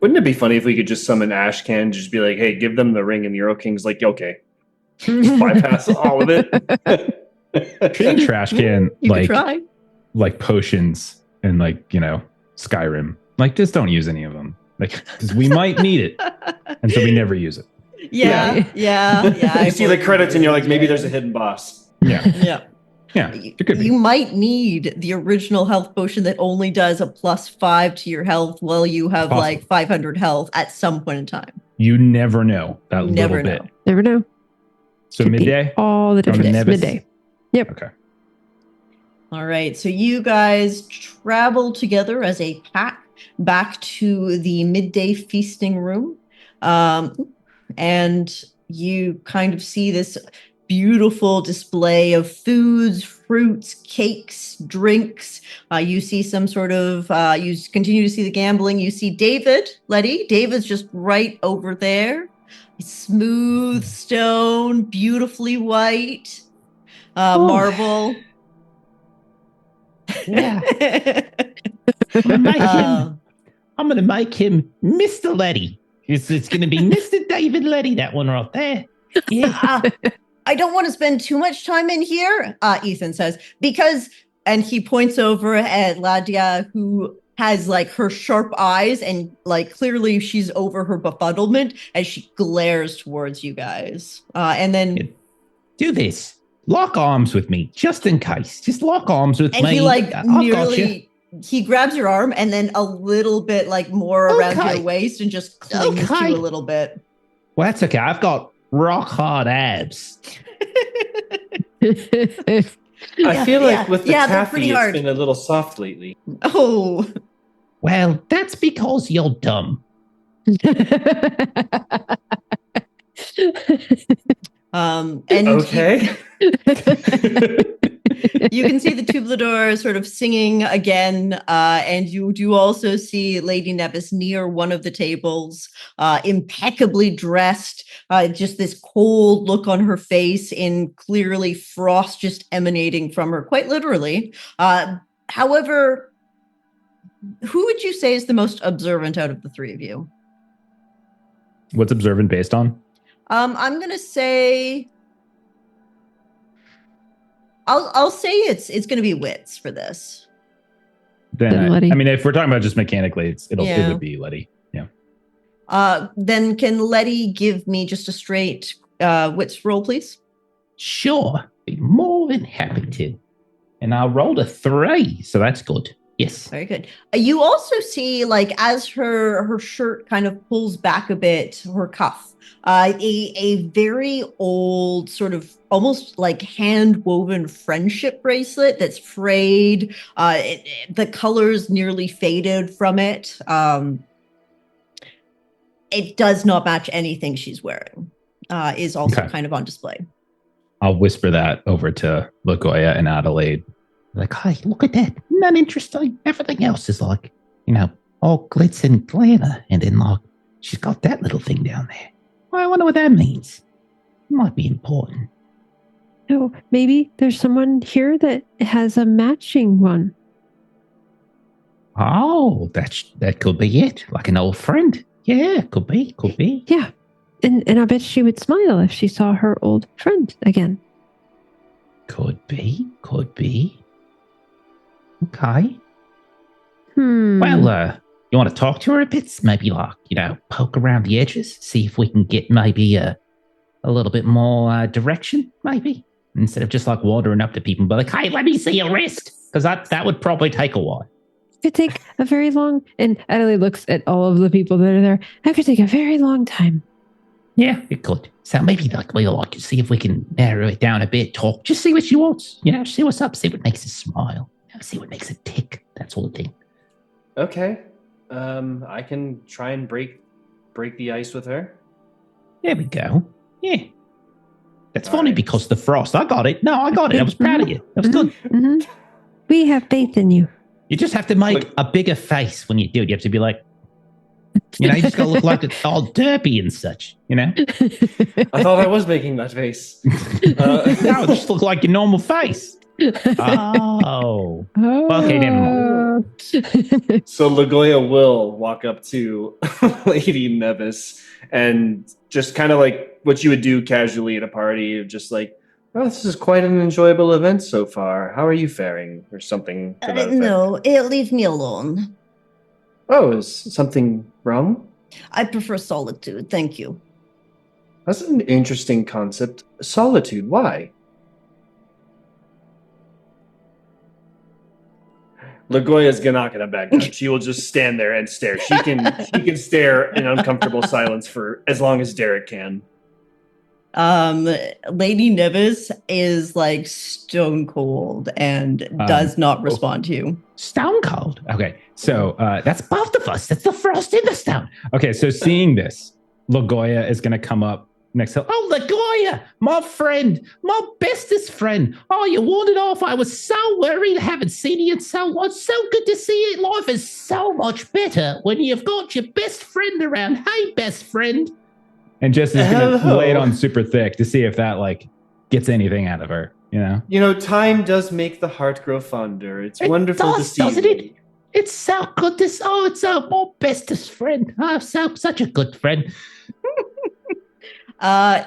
Wouldn't it be funny if we could just summon Ashcan, just be like, hey, give them the ring, and the Euro King's like, okay. Just bypass all of it. Being trash can You could try. like potions and Skyrim. Like, just don't use any of them. Like, because we might need it, and so we never use it. Yeah. You see the credits, and you're like, maybe there's a hidden boss. Yeah, Yeah. it could be. You might need the original health potion that only does a +5 to your health while you have Possible. like 500 health at some point in time. You never know that You never little bit. know. Never know. So Could be midday. all the Going to difference. Nevis? Midday. Yep. Okay. All right. So you guys travel together as a pack back to the midday feasting room. And you kind of see this beautiful display of foods, fruits, cakes, drinks. You see some sort of, you continue to see the gambling. You see Letty. David's just right over there. Smooth stone, beautifully white, marble. Yeah. I'm going to make him Mr. Letty. It's going to be Mr. David Letty, that one right there. Yeah. I don't want to spend too much time in here, Ethan says, because, and he points over at Ladia, who has like her sharp eyes and like clearly she's over her befuddlement as she glares towards you guys. And then do this. Lock arms with me, just in case. Just lock arms with and me. he like I've got you. nearly he grabs your arm and then a little bit like more around Okay. your waist and just clings to you a little bit. Well, that's okay. I've got rock hard abs. I feel like with the they're taffy, pretty it's hard. been a little soft lately. Oh. Well, that's because you're dumb. And Okay. you can see the Tublador sort of singing again, and you do also see Lady Nevis near one of the tables, impeccably dressed, just this cold look on her face, in clearly frost just emanating from her, quite literally. However, who would you say is the most observant out of the three of you? What's observant based on? I'm gonna say. I'll say it's gonna be wits for this. Then Letty. I mean, if we're talking about just mechanically, it Yeah. would be Letty. Yeah. Then can Letty give me just a straight wits roll, please? Sure. Be more than happy to. And I rolled a 3, so that's good. Yes. Very good. You also see, like, as her shirt kind of pulls back a bit, her cuff, a very old sort of almost like hand woven friendship bracelet that's frayed. The colors nearly faded from it. It does not match anything she's wearing. Is also Okay. kind of on display. I'll whisper that over to Lagolla and Adelaide. Like, hey, look at that. Isn't that interesting? Everything else is like, all glitz and glamour. And then, like, she's got that little thing down there. Well, I wonder what that means. It might be important. Oh, maybe there's someone here that has a matching one. Oh, that could be it. Like an old friend. Yeah, could be. Yeah. And I bet she would smile if she saw her old friend again. Could be. Okay. Well, You want to talk to her a bit? Maybe poke around the edges, see if we can get maybe a little bit more direction, maybe? Instead of just wandering up to people and be like, hey, let me see your wrist. Because that would probably take a while. could take a very long, and Adelaide looks at all of the people that are there. That could take a very long time. Yeah, it could. So maybe we'll see if we can narrow it down a bit, talk, just see what she wants. See what's up, see what makes her smile, see what makes her tick, that sort of thing. Okay. I can try and break the ice with her. There we go. Yeah. That's funny because the frost. I got it. No, I got it. I was proud of you. That was good. Mm-hmm. We have faith in you. You just have to make a bigger face when you do it. You have to be like, you just got to look like all derpy and such, I thought I was making that face. No, just look like your normal face. Oh. Okay, never mind. So Lagolla will walk up to Lady Nevis and just kind of like what you would do casually at a party, just like, oh, this is quite an enjoyable event so far. How are you faring? Or something to that effect. No, leave me alone. Oh, is something wrong? I prefer solitude, thank you. That's an interesting concept. Solitude, why? Lagolla's not gonna back down. She will just stand there and stare. She can stare in uncomfortable silence for as long as Derek can. Lady Nevis is like stone cold and does not respond to you. Stone cold? Okay, so that's both of us. That's the frost in the stone. Okay, so seeing this, Lagolla is going to come up next to... Oh, Lagolla, my friend, my bestest friend. Oh, you wandered off. I was so worried. I haven't seen you in so long. It's so good to see you. Life is so much better when you've got your best friend around. Hey, best friend. And Jess is going to lay it on super thick to see if that gets anything out of her, Time does make the heart grow fonder. It's wonderful to see. Doesn't it? It's so good to see. Oh, it's my bestest friend. Oh, such a good friend.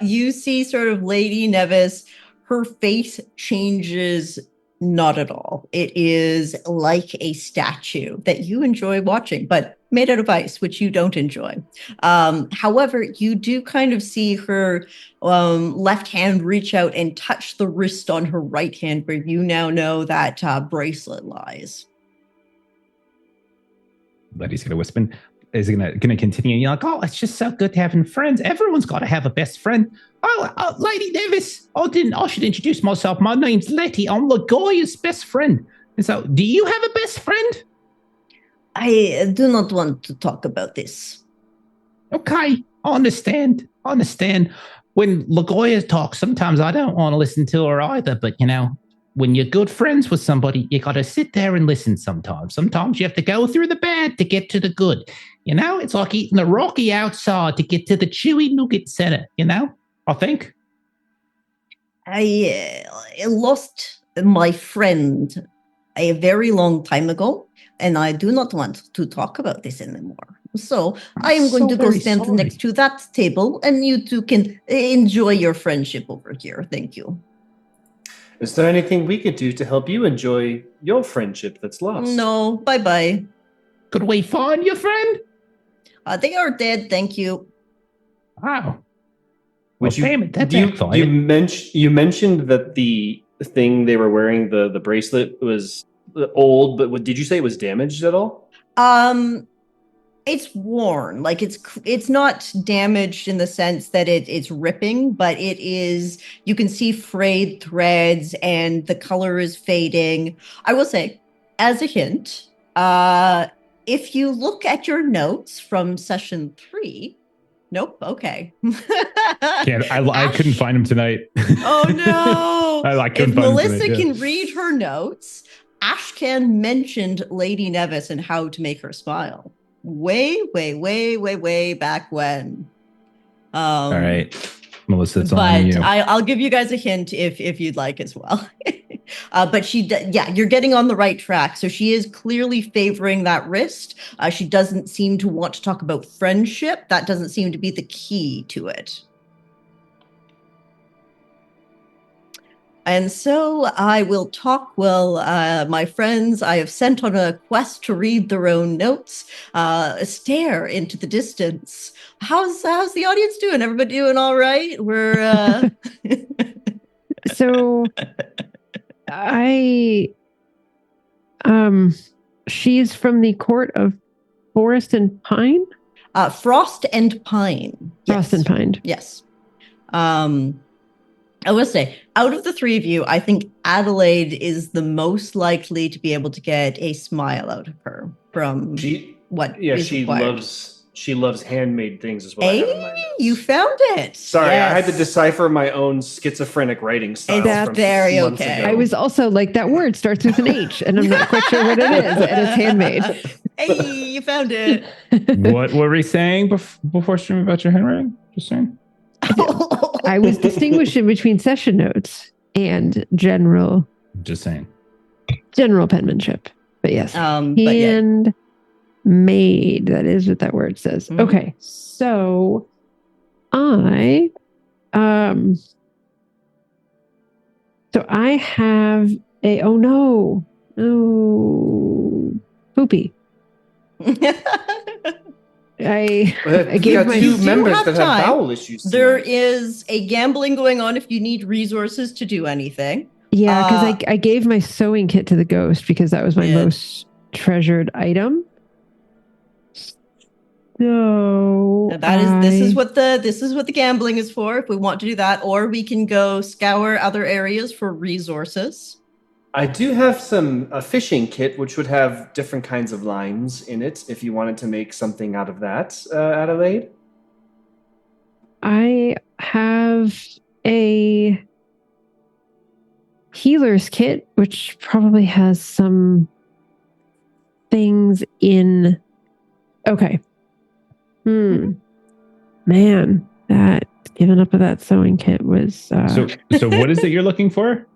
You see sort of Lady Nevis, her face changes not at all. It is like a statue that you enjoy watching, but made out of ice, which you don't enjoy. However, you do kind of see her left hand reach out and touch the wrist on her right hand, where you now know that bracelet lies. But he's going to whisper. Is going to continue. You're like, oh, it's just so good having friends. Everyone's got to have a best friend. Oh, Lady Nevis, I should introduce myself. My name's Letty. I'm Lagolla's best friend. And so, do you have a best friend? I do not want to talk about this. Okay, I understand. When Lagolla talks, sometimes I don't want to listen to her either. But, when you're good friends with somebody, you got to sit there and listen sometimes. Sometimes you have to go through the bad to get to the good. It's like eating the rocky outside to get to the chewy nougat center, I think. I lost my friend a very long time ago, and I do not want to talk about this anymore. So I am going to go stand next to that table, and you two can enjoy your friendship over here. Thank you. Is there anything we could do to help you enjoy your friendship that's lost? No, bye-bye. Could we find your friend? They are dead, thank you. Wow. You mentioned that the thing they were wearing, the bracelet, was old, but did you say it was damaged at all? It's worn. Like it's not damaged in the sense that it's ripping, but it is, you can see frayed threads and the color is fading. I will say, as a hint, if you look at your notes from session 3, nope, okay. I couldn't find him tonight. Oh no. I couldn't if find Melissa him tonight, can read her notes, Ashcan mentioned Lady Nevis and how to make her smile. Way back when. All right, Melissa, it's but on you. I'll give you guys a hint if you'd like as well. But you're getting on the right track. So she is clearly favoring that wrist. She doesn't seem to want to talk about friendship. That doesn't seem to be the key to it. And so I will talk my friends I have sent on a quest to read their own notes, stare into the distance. How's the audience doing? Everybody doing all right? We're So she's from the court of Forest and Pine? Frost and Pine. Frost and Pine. Yes. I will say, out of the three of you, I think Adelaide is the most likely to be able to get a smile out of her from what is required. She loves handmade things as well. Hey, you found it. Sorry, yes. I had to decipher my own schizophrenic writing style. That's very okay. I was also like, that word starts with an H, and I'm not quite sure what it is, and it's handmade. Hey, you found it. What were we saying before streaming about your handwriting? Just saying. I was distinguishing between session notes and general. Just saying. General penmanship. But yes. Handmade. That is what that word says. Mm-hmm. Okay. So I have a poopy. I gave my two members that have bowel issues. There is a gambling going on if you need resources to do anything. Yeah, because I gave my sewing kit to the ghost because that was my most treasured item. So this is what the gambling is for. If we want to do that, or we can go scour other areas for resources. I do have a fishing kit, which would have different kinds of lines in it, if you wanted to make something out of that, Adelaide. I have a healer's kit, which probably has some things in... Okay. Man, that giving up of that sewing kit was... So what is it you're looking for?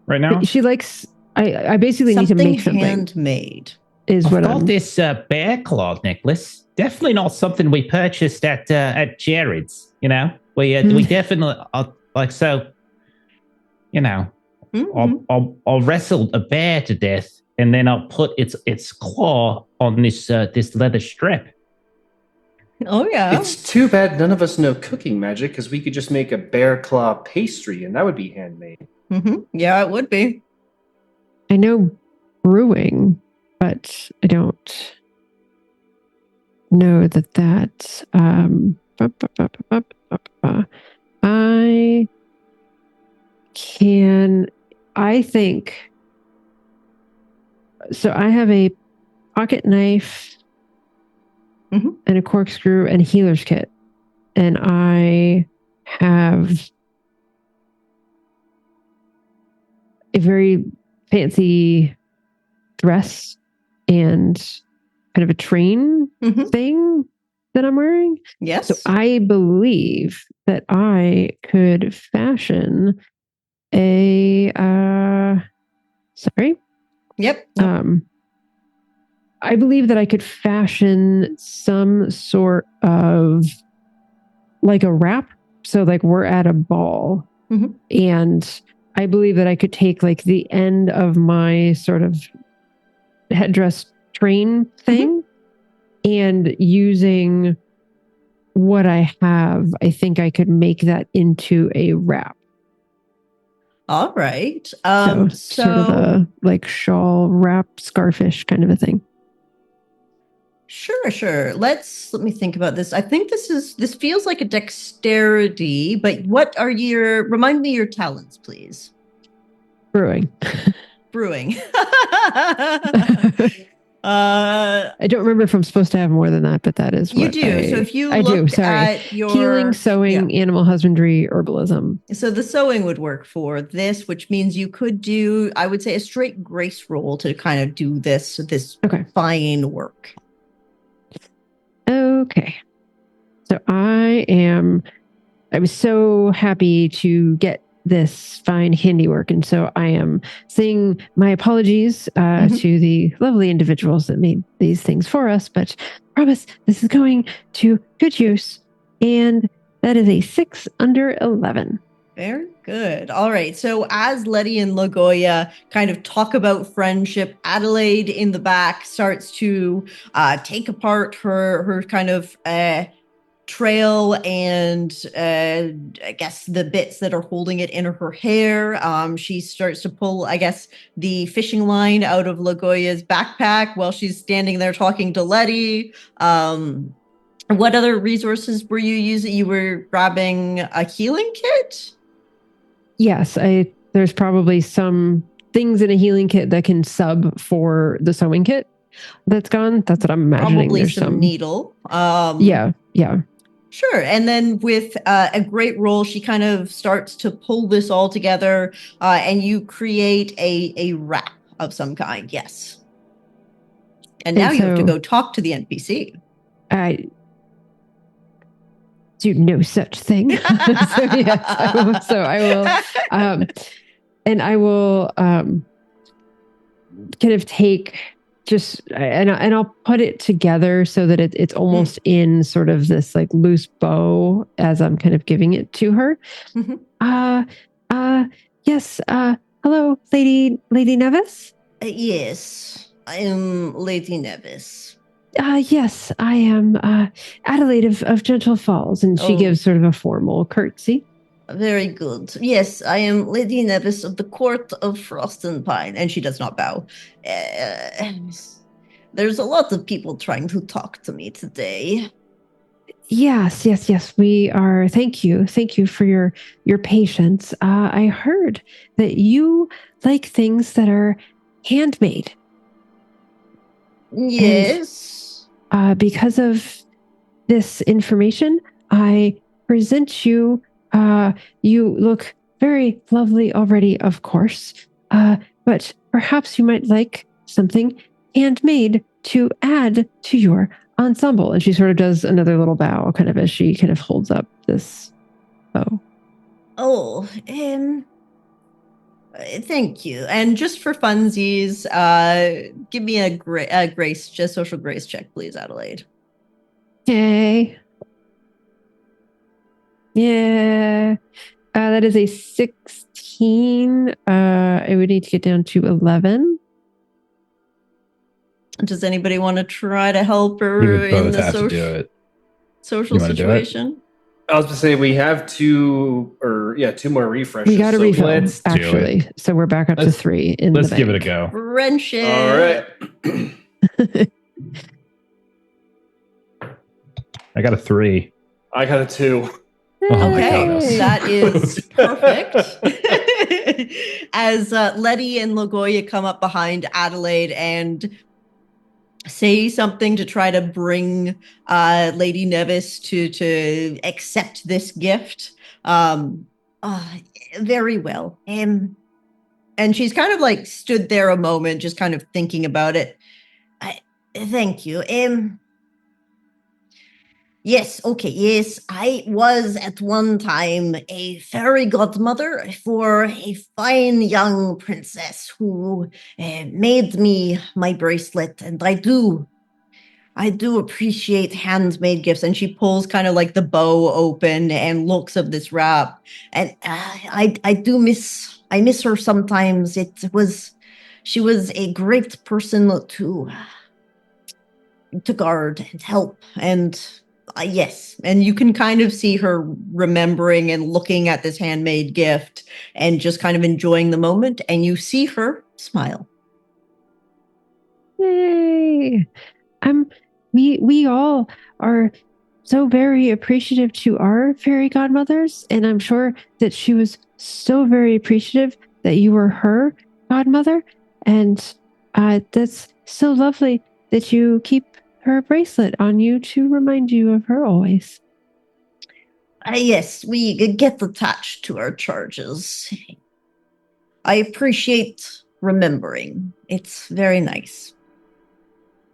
Right now, she likes. I basically need to make something handmade. I've got this bear claw necklace. Definitely not something we purchased at Jared's. You know, we definitely are like so. You know, I'll wrestle a bear to death, and then I'll put its claw on this leather strip. Oh yeah, it's too bad none of us know cooking magic, because we could just make a bear claw pastry, and that would be handmade. Mm-hmm. Yeah, it would be. I know brewing, but I don't know that. I can. I think. So I have a pocket knife and a corkscrew and a healer's kit, and I have a very fancy dress and kind of a train thing that I'm wearing. Yes. So I believe that I could fashion a Yep. I believe that I could fashion some sort of like a wrap. So like we're at a ball and I believe that I could take like the end of my sort of headdress train thing and using what I have, I think I could make that into a wrap. All right. So sort of a like shawl wrap, scarfish kind of a thing. Sure. Let me think about this. I think this feels like a dexterity, but what are remind me your talents, please. Brewing. I don't remember if I'm supposed to have more than that, but that is what you do. So if you at your healing, sewing, animal husbandry, herbalism. So the sewing would work for this, which means you could do, I would say, a straight grace roll to kind of do this fine work. Okay. So I was so happy to get this fine handiwork. And so I am saying my apologies to the lovely individuals that made these things for us, but promise this is going to good use. And that is a 6 under 11. Very good. All right. So as Letty and Lagolla kind of talk about friendship, Adelaide in the back starts to take apart her kind of trail and I guess the bits that are holding it in her hair. She starts to pull, I guess, the fishing line out of Lagolla's backpack while she's standing there talking to Letty. What other resources were you using? You were grabbing a healing kit? Yes, there's probably some things in a healing kit that can sub for the sewing kit that's gone. That's what I'm imagining. Probably there's some needle. Yeah. Sure. And then with a great roll, she kind of starts to pull this all together and you create a wrap of some kind. Yes. And now you have to go talk to the NPC. I do no such thing. So yes, I will, and I will kind of take just and I'll put it together so that it's almost in sort of this like loose bow as I'm kind of giving it to her. Yes. Hello, Lady Nevis. Yes, I am Lady Nevis. Yes, I am Adelaide of Gentle Falls, and she gives sort of a formal curtsy. Very good. Yes, I am Lady Nevis of the Court of Frost and Pine, and she does not bow. There's a lot of people trying to talk to me today. Yes. We are. Thank you for your patience. I heard that you like things that are handmade. Yes. And, because of this information, I present you. You look very lovely already, of course. But perhaps you might like something handmade to add to your ensemble. And she sort of does another little bow, kind of as she kind of holds up this bow. Thank you. And just for funsies, give me a grace, just social grace check, please, Adelaide. Okay. Yeah. That is a 16. I would need to get down to 11. Does anybody want to try to help her We would in both the have to do it. social situation? I was going to say we have two more refreshes. We got to refill, let's do actually. it. So we're back up to 3 in the Let's bank. give it a go. Friendship. All right. I got a 3. I got a 2. Oh my Okay, goodness. that is perfect. As Letty and Lagolla come up behind Adelaide and say something to try to bring Lady Nevis to accept this gift. Very well. And she's kind of like stood there a moment, just kind of thinking about it. Thank you. Yes, okay, yes. I was at one time a fairy godmother for a fine young princess who made me my bracelet, and I do appreciate handmade gifts. And she pulls kind of like the bow open and looks of this wrap, and I miss her sometimes. She was a great person to guard and help, and yes, and you can kind of see her remembering and looking at this handmade gift and just kind of enjoying the moment, and you see her smile. Yay! We all are so very appreciative to our fairy godmothers, and I'm sure that she was so very appreciative that you were her godmother, and that's so lovely that you keep her bracelet on you to remind you of her always. Yes, we get attached to our charges. I appreciate remembering. It's very nice.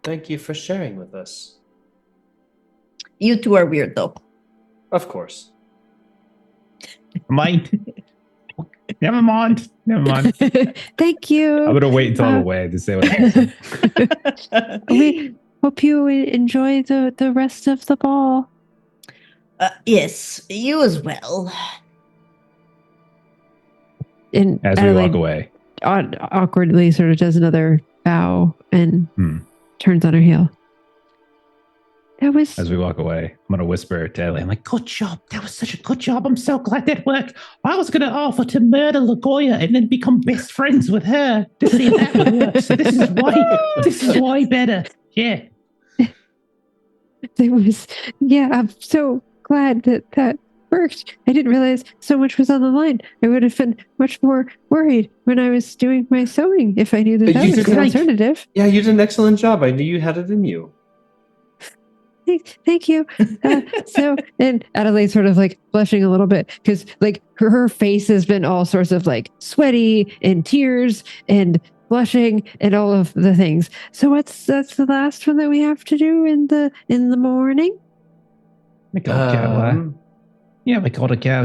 Thank you for sharing with us. You two are weird, though. Of course. Mine. Never mind. Thank you. I'm gonna wait until I'm away to say what I say. We hope you enjoy the rest of the ball. Yes, you as well. And As we Adelaide walk away. awkwardly sort of does another bow and turns on her heel. As we walk away, I'm going to whisper to Ellie, I'm like, good job. That was such a good job. I'm so glad that worked. I was going to offer to murder Lagolla and then become best friends with her to see if that would work. So this is way better. Yeah. I'm so glad that worked. I didn't realize so much was on the line. I would have been much more worried when I was doing my sewing if I knew that was the alternative. Yeah, you did an excellent job. I knew you had it in you. Thank you. And Adelaide sort of like blushing a little bit because like her face has been all sorts of like sweaty and tears and blushing and all of the things. So that's the last one that we have to do in the morning. We gotta go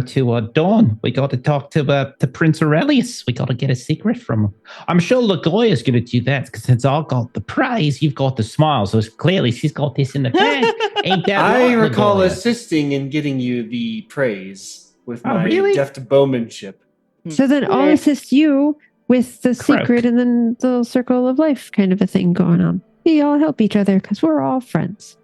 to Dawn. We got to talk to Prince Aurelius. We got to get a secret from him. I'm sure Lagolla's going to do that because since I got the praise, you've got the smile. So clearly she's got this in the bag. Ain't that I right, recall Lagolla? assisting in getting you the praise with my deft bowmanship. So then I'll assist you with the secret and then the circle of life kind of a thing going on. We all help each other because we're all friends.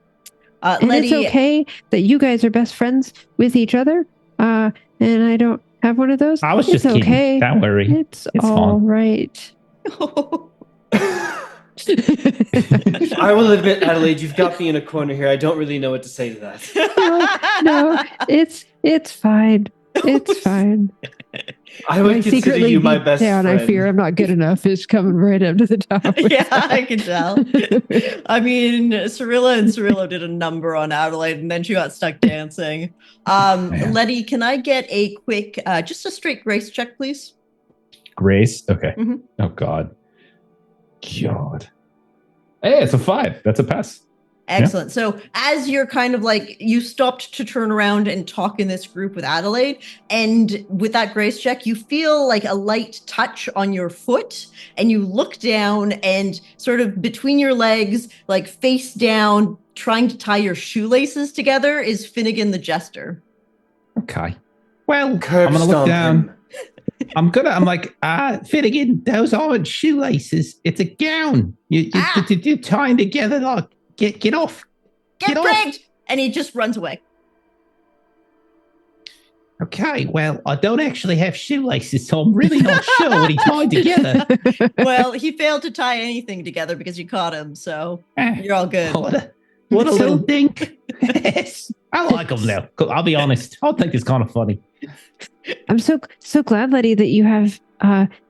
And Letty, it's okay that you guys are best friends with each other. And I don't have one of those. I was just kidding. Okay. Don't worry. It's all fun. right. I will admit, Adelaide, you've got me in a corner here. I don't really know what to say to that. No, it's fine. It's fine. I would consider you my best friend. I fear I'm not good enough. It's coming right up to the top. Yeah, I can tell. I mean, Cirillo did a number on Adelaide, and then she got stuck dancing. Letty, can I get a quick, just a straight grace check, please? Grace? Okay. Mm-hmm. Oh, God. Hey, it's a 5. That's a pass. Excellent. Yeah. So as you're kind of like, you stopped to turn around and talk in this group with Adelaide, and with that grace check, you feel like a light touch on your foot, and you look down and sort of between your legs, like face down, trying to tie your shoelaces together is Finnegan the Jester. Okay. Well, I'm going to look down. I'm like, Finnegan, those aren't shoelaces. It's a gown. You're tying together like, Get off. Get rigged! And he just runs away. Okay, well, I don't actually have shoelaces, so I'm really not sure what he tied together. Well, he failed to tie anything together because you caught him, so you're all good. What a little dink. Yes. I like him now. I'll be honest. I think it's kind of funny. I'm so glad, Letty, that you have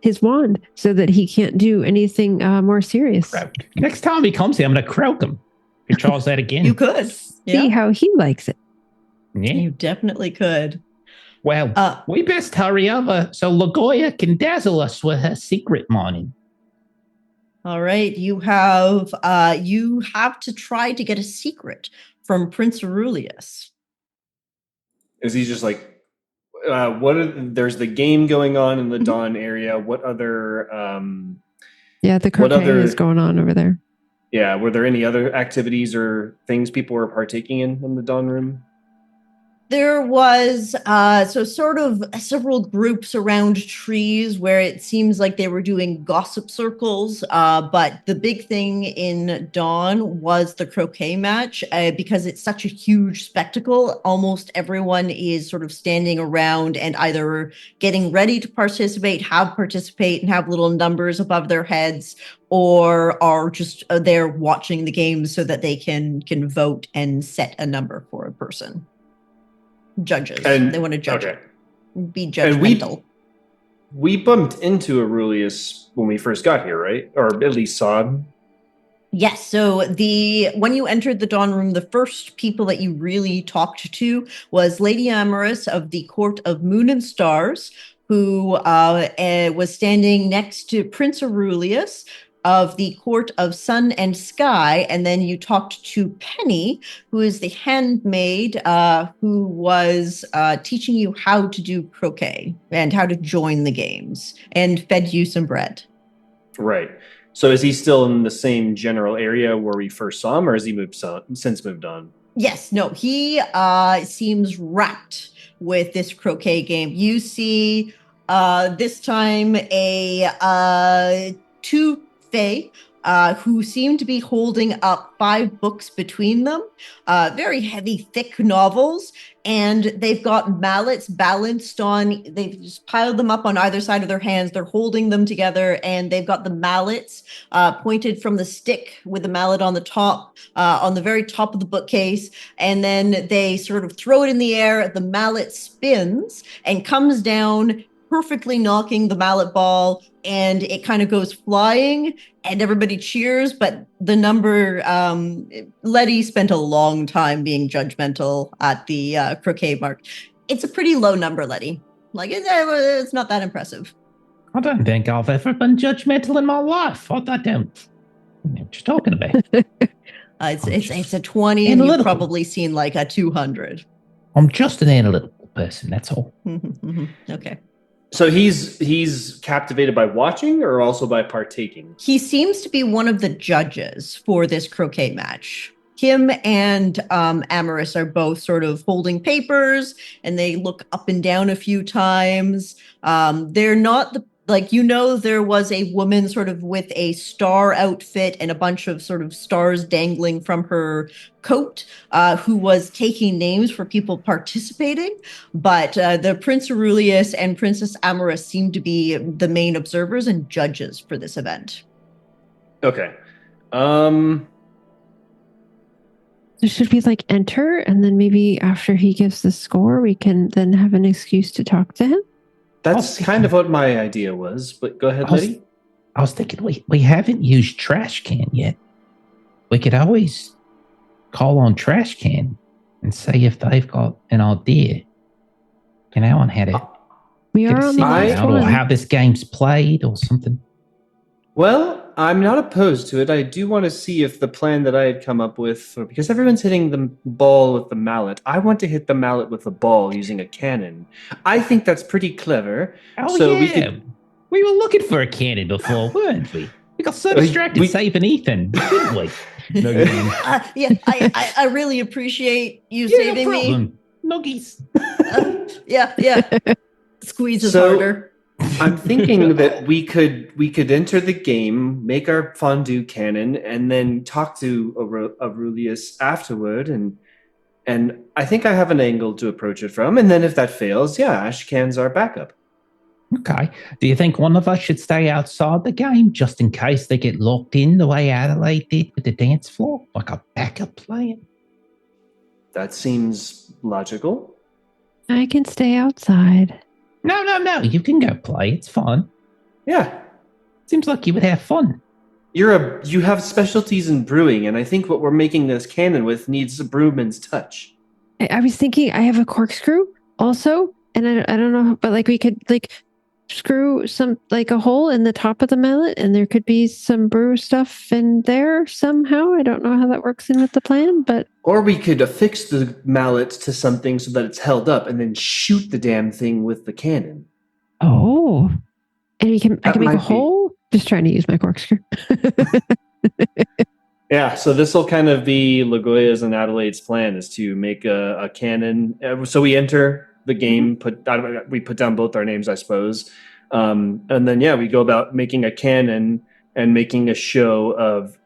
his wand so that he can't do anything more serious. Next time he comes here, I'm going to croak him. If he tries that again. You could. See how he likes it. Yeah. You definitely could. Well, we best hurry over so Lagolla can dazzle us with her secret mining. All right. You have to try to get a secret from Prince Aurelius. Is he just like, there's the game going on in the Dawn area. What other the croquet is going on over there. Yeah, were there any other activities or things people were partaking in the Dawn room? There was sort of several groups around trees where it seems like they were doing gossip circles. But the big thing in Dawn was the croquet match because it's such a huge spectacle. Almost everyone is sort of standing around and either getting ready to participate and have little numbers above their heads, or are just there watching the game so that they can vote and set a number for a person. Judges. They want to judge it. Be judgmental. And we bumped into Aurelius when we first got here, right? Or at least saw him. Yes. So when you entered the Dawn room, the first people that you really talked to was Lady Amorous of the Court of Moon and Stars, who was standing next to Prince Aurelius, of the Court of Sun and Sky, and then you talked to Penny, who is the handmaid who was teaching you how to do croquet and how to join the games, and fed you some bread. Right. So is he still in the same general area where we first saw him, or has he since moved on? Yes, no, he seems wrapped with this croquet game. You see this time two fae who seem to be holding up 5 books between them, very heavy, thick novels, and they've got mallets balanced on, they've just piled them up on either side of their hands. They're holding them together, and they've got the mallets pointed from the stick with the mallet on the top, on the very top of the bookcase, and then they sort of throw it in the air. The mallet spins and comes down, perfectly knocking the mallet ball, and it kind of goes flying, and everybody cheers. But the number, Letty spent a long time being judgmental at the croquet mark. It's a pretty low number, Letty. Like, it's not that impressive. I don't think I've ever been judgmental in my life. I don't. What you talking about? It's a 20, and you've probably seen like a 200. I'm just an analytical person, that's all. Okay. So he's captivated by watching or also by partaking? He seems to be one of the judges for this croquet match. Him and Amaris are both sort of holding papers, and they look up and down a few times. They're not there was a woman sort of with a star outfit and a bunch of sort of stars dangling from her coat, who was taking names for people participating. But the Prince Aurelius and Princess Amaris seem to be the main observers and judges for this event. Okay. So should we like enter, and then maybe after he gives the score, we can then have an excuse to talk to him? That's kind of what my idea was, but go ahead, Letty. I was thinking we haven't used Trash Can yet. We could always call on Trash Can and see if they've got an idea, on how to we are on the last or one. how this game's played or something. Well, I'm not opposed to it. I do want to see if the plan that I had come up with, because everyone's hitting the ball with the mallet, I want to hit the mallet with the ball using a cannon. I think that's pretty clever. Oh, so yeah. We were looking for a cannon before, weren't we? We got so distracted saving Ethan, didn't we? No, you mean. I really appreciate you saving me. Nuggies. Yeah. Squeezes harder. I'm thinking that we could enter the game, make our fondue cannon, and then talk to Aurelius afterward, and I think I have an angle to approach it from. And then if that fails, ash cans are backup. Okay. Do you think one of us should stay outside the game just in case they get locked in the way Adelaide did with the dance floor, like a backup plan? That seems logical. I can stay outside. No. You can go play. It's fun. Yeah. Seems like you would have fun. You have specialties in brewing, and I think what we're making this cannon with needs a brewman's touch. I was thinking I have a corkscrew also, and I don't know, but like we could like screw some like a hole in the top of the mallet, and there could be some brew stuff in there somehow. I don't know how that works in with the plan, but or we could affix the mallet to something so that it's held up, and then shoot the damn thing with the cannon. Oh, and I can make a hole. Just trying to use my corkscrew. Yeah, so this will kind of be Lagolla's and Adelaide's plan, is to make a cannon. So we enter the game, we put down both our names, I suppose, and then we go about making a cannon and making a show of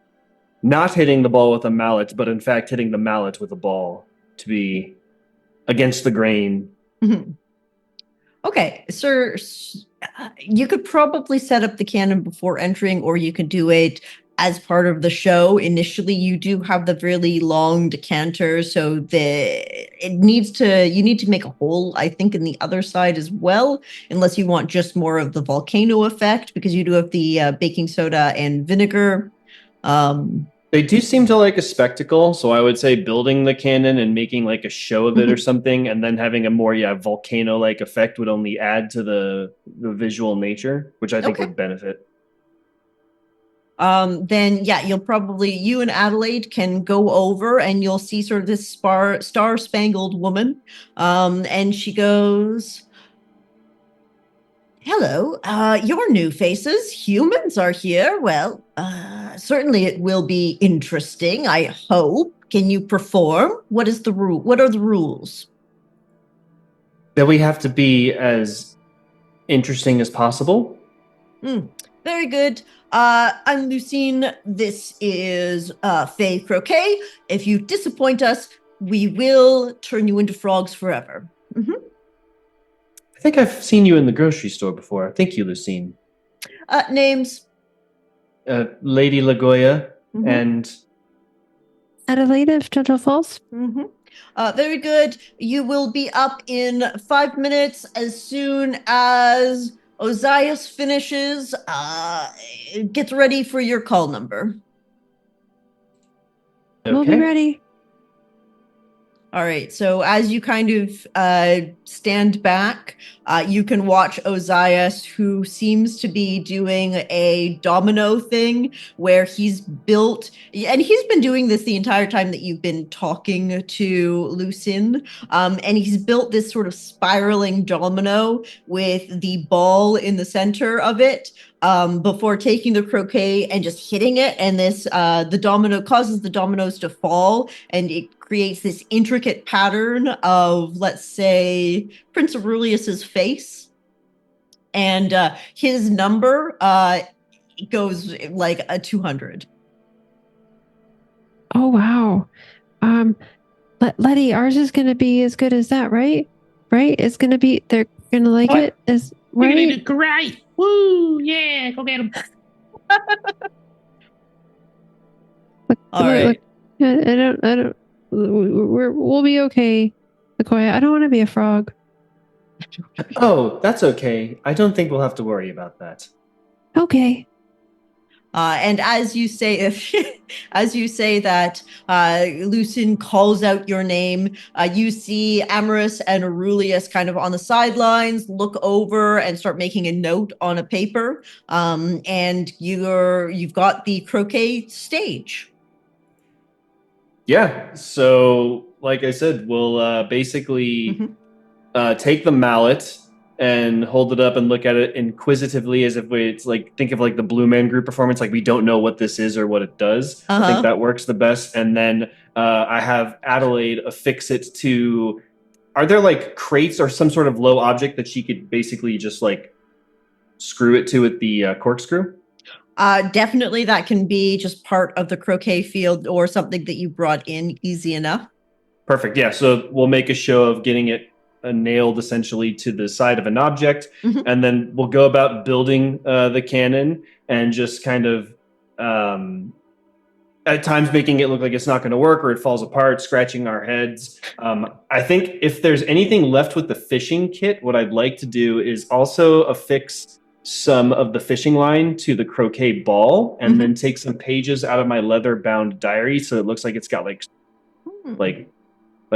not hitting the ball with a mallet, but in fact hitting the mallet with a ball to be against the grain. Mm-hmm. Okay, sir, you could probably set up the cannon before entering, or you could do it as part of the show. Initially, you do have the really long decanter, so you need to make a hole, I think, in the other side as well, unless you want just more of the volcano effect, because you do have the baking soda and vinegar. They do seem to like a spectacle, so I would say building the cannon and making like a show of it or something, and then having a more volcano-like effect would only add to the visual nature, which I think would benefit. then yeah, you and Adelaide can go over and you'll see sort of this star-spangled woman. And she goes, hello, you're new faces. Humans are here. Well, certainly it will be interesting, I hope. Can you perform? What are the rules? That we have to be as interesting as possible. Very good. I'm Lucine. This is Fey Croquet. If you disappoint us, we will turn you into frogs forever. Mm-hmm. I think I've seen you in the grocery store before. Thank you, Lucine. Names? Lady Lagolla and... Adelaide of Gentle Falls. Very good. You will be up in 5 minutes as soon as Ozias finishes. Get ready for your call number. Okay. We'll be ready. All right. So as you kind of stand back, you can watch Ozias, who seems to be doing a domino thing where he's built, and he's been doing this the entire time that you've been talking to Lucine, and he's built this sort of spiraling domino with the ball in the center of it. Before taking the croquet and just hitting it, and this the domino causes the dominoes to fall, and it creates this intricate pattern of, let's say, Prince Aurelius's face, and his number goes like a 200. Oh wow, Letty, ours is going to be as good as that, right? Right? It's going to be. They're going to like it as right. You're gonna do great. Woo! Yeah, go get him. All right. I don't. We'll be okay, Lagolla. I don't want to be a frog. Oh, that's okay. I don't think we'll have to worry about that. Okay. And as you say, that, Lucine calls out your name. You see Amorous and Aurelius kind of on the sidelines, look over and start making a note on a paper. And you've got the croquet stage. Yeah. So, like I said, we'll basically take the mallet and hold it up and look at it inquisitively, as if it's like, think of like the Blue Man Group performance, like we don't know what this is or what it does. I think that works the best. And then I have Adelaide affix it to, are there like crates or some sort of low object that she could basically just like screw it to with the corkscrew? Definitely that can be just part of the croquet field or something that you brought in, easy enough. Perfect. Yeah. So we'll make a show of getting it nailed essentially to the side of an object, and then we'll go about building the cannon and just kind of at times making it look like it's not going to work or it falls apart, scratching our heads. I think if there's anything left with the fishing kit, what I'd like to do is also affix some of the fishing line to the croquet ball, and then take some pages out of my leather bound diary so it looks like it's got like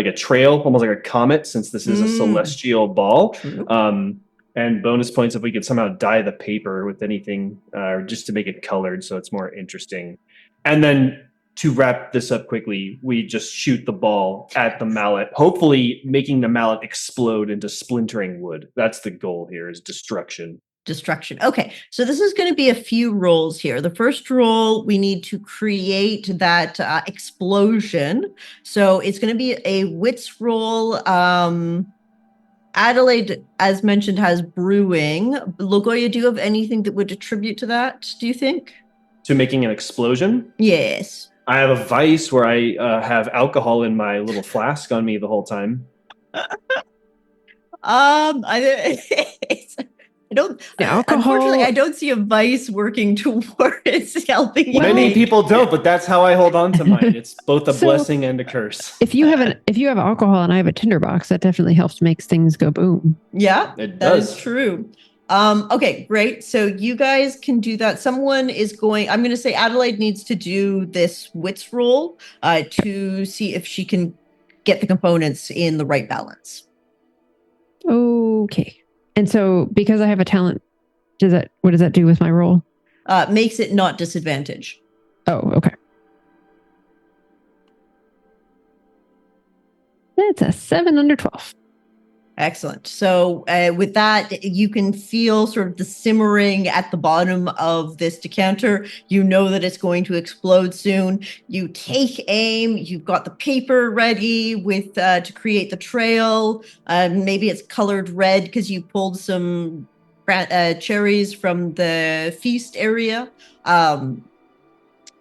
a trail, almost like a comet, since this is a celestial ball. And bonus points if we could somehow dye the paper with anything, just to make it colored so it's more interesting. And then to wrap this up quickly, we just shoot the ball at the mallet, hopefully making the mallet explode into splintering wood. That's the goal here, is destruction. Okay, so this is going to be a few rolls here. The first roll, we need to create that explosion. So it's going to be a wits roll. Adelaide, as mentioned, has brewing. Lagolla, do you have anything that would attribute to that, do you think? To making an explosion? Yes. I have a vice where I have alcohol in my little flask on me the whole time. Unfortunately, I don't see a vice working towards helping you. Many people don't, but that's how I hold on to mine. It's both a blessing and a curse. If you have alcohol and I have a tinderbox, that definitely helps make things go boom. Yeah, it that does. is true. Okay, great. So you guys can do that. I'm going to say Adelaide needs to do this wits roll to see if she can get the components in the right balance. Okay. And so because I have a talent, what does that do with my roll? makes it not disadvantage. Oh, okay. It's a 7 under 12. Excellent. So with that, you can feel sort of the simmering at the bottom of this decanter. You know that it's going to explode soon. You take aim. You've got the paper ready with to create the trail. Maybe it's colored red because you pulled some cherries from the feast area.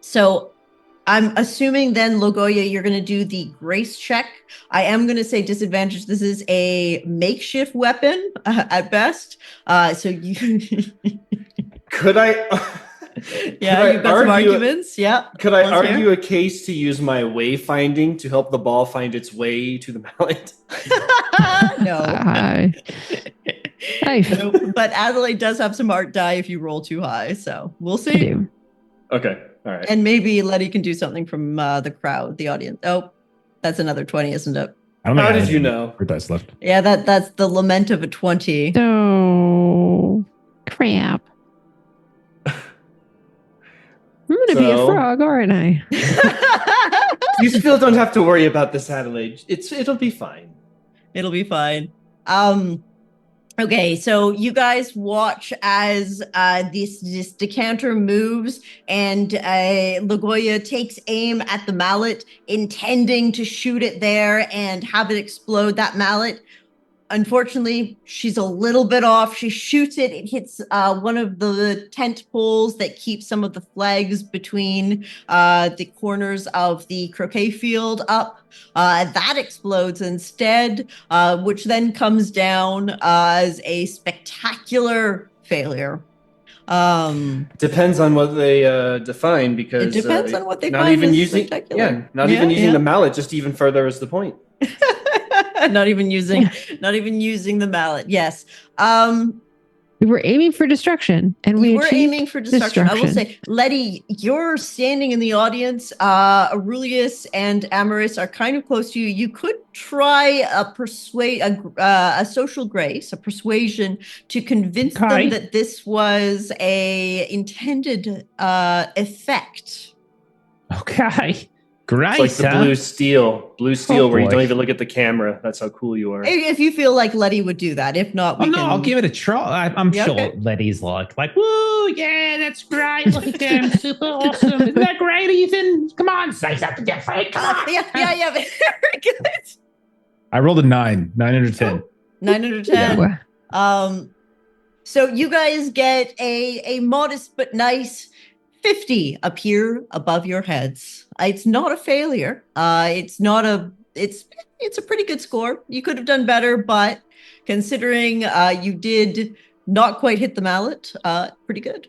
So I'm assuming then, Lagolla, you're going to do the grace check. I am going to say disadvantage. This is a makeshift weapon at best. So you... Could I... Yeah, you've got some arguments. Yeah. Could I argue a case to use my wayfinding to help the ball find its way to the mallet? No. No, but Adelaide does have some art die if you roll too high. So we'll see. I do. Okay. All right. And maybe Letty can do something from the crowd, the audience. Oh, that's another 20, isn't it? I don't think How I have did you any know? more dice left. Yeah, that's the lament of a 20. So, crap. I'm going to be a frog, aren't I? You still don't have to worry about this, Adelaide. It'll be fine. It'll be fine. Okay, so you guys watch as this decanter moves, and Lagolla takes aim at the mallet, intending to shoot it there and have it explode. That mallet, unfortunately, she's a little bit off. She shoots it. It hits one of the tent poles that keep some of the flags between the corners of the croquet field up. That explodes instead, which then comes down as a spectacular failure. Depends on what they define, because It depends on what they not find even as using spectacular. not even using the mallet, just even further is the point. not even using the mallet. Yes. We were aiming for destruction, and we were achieved aiming for destruction. I will say, Letty, you're standing in the audience. Aurelius and Amaris are kind of close to you. You could try a social grace, a persuasion, to convince them that this was a intended effect. Okay. Great. It's like the blue steel where you don't even look at the camera. That's how cool you are. If you feel like Letty would do that. If not, I'll give it a try. I'm sure okay. Letty's like, woo, yeah, that's great. Look at them. Super awesome. Isn't that great, Ethan? Come on, say something different. Come on. Yeah. Very good. I rolled a 9 out of 10. 9 out of 10. Yeah. So you guys get a modest but nice 50 appear above your heads. It's not a failure. It's a pretty good score. You could have done better, but considering you did not quite hit the mallet, pretty good.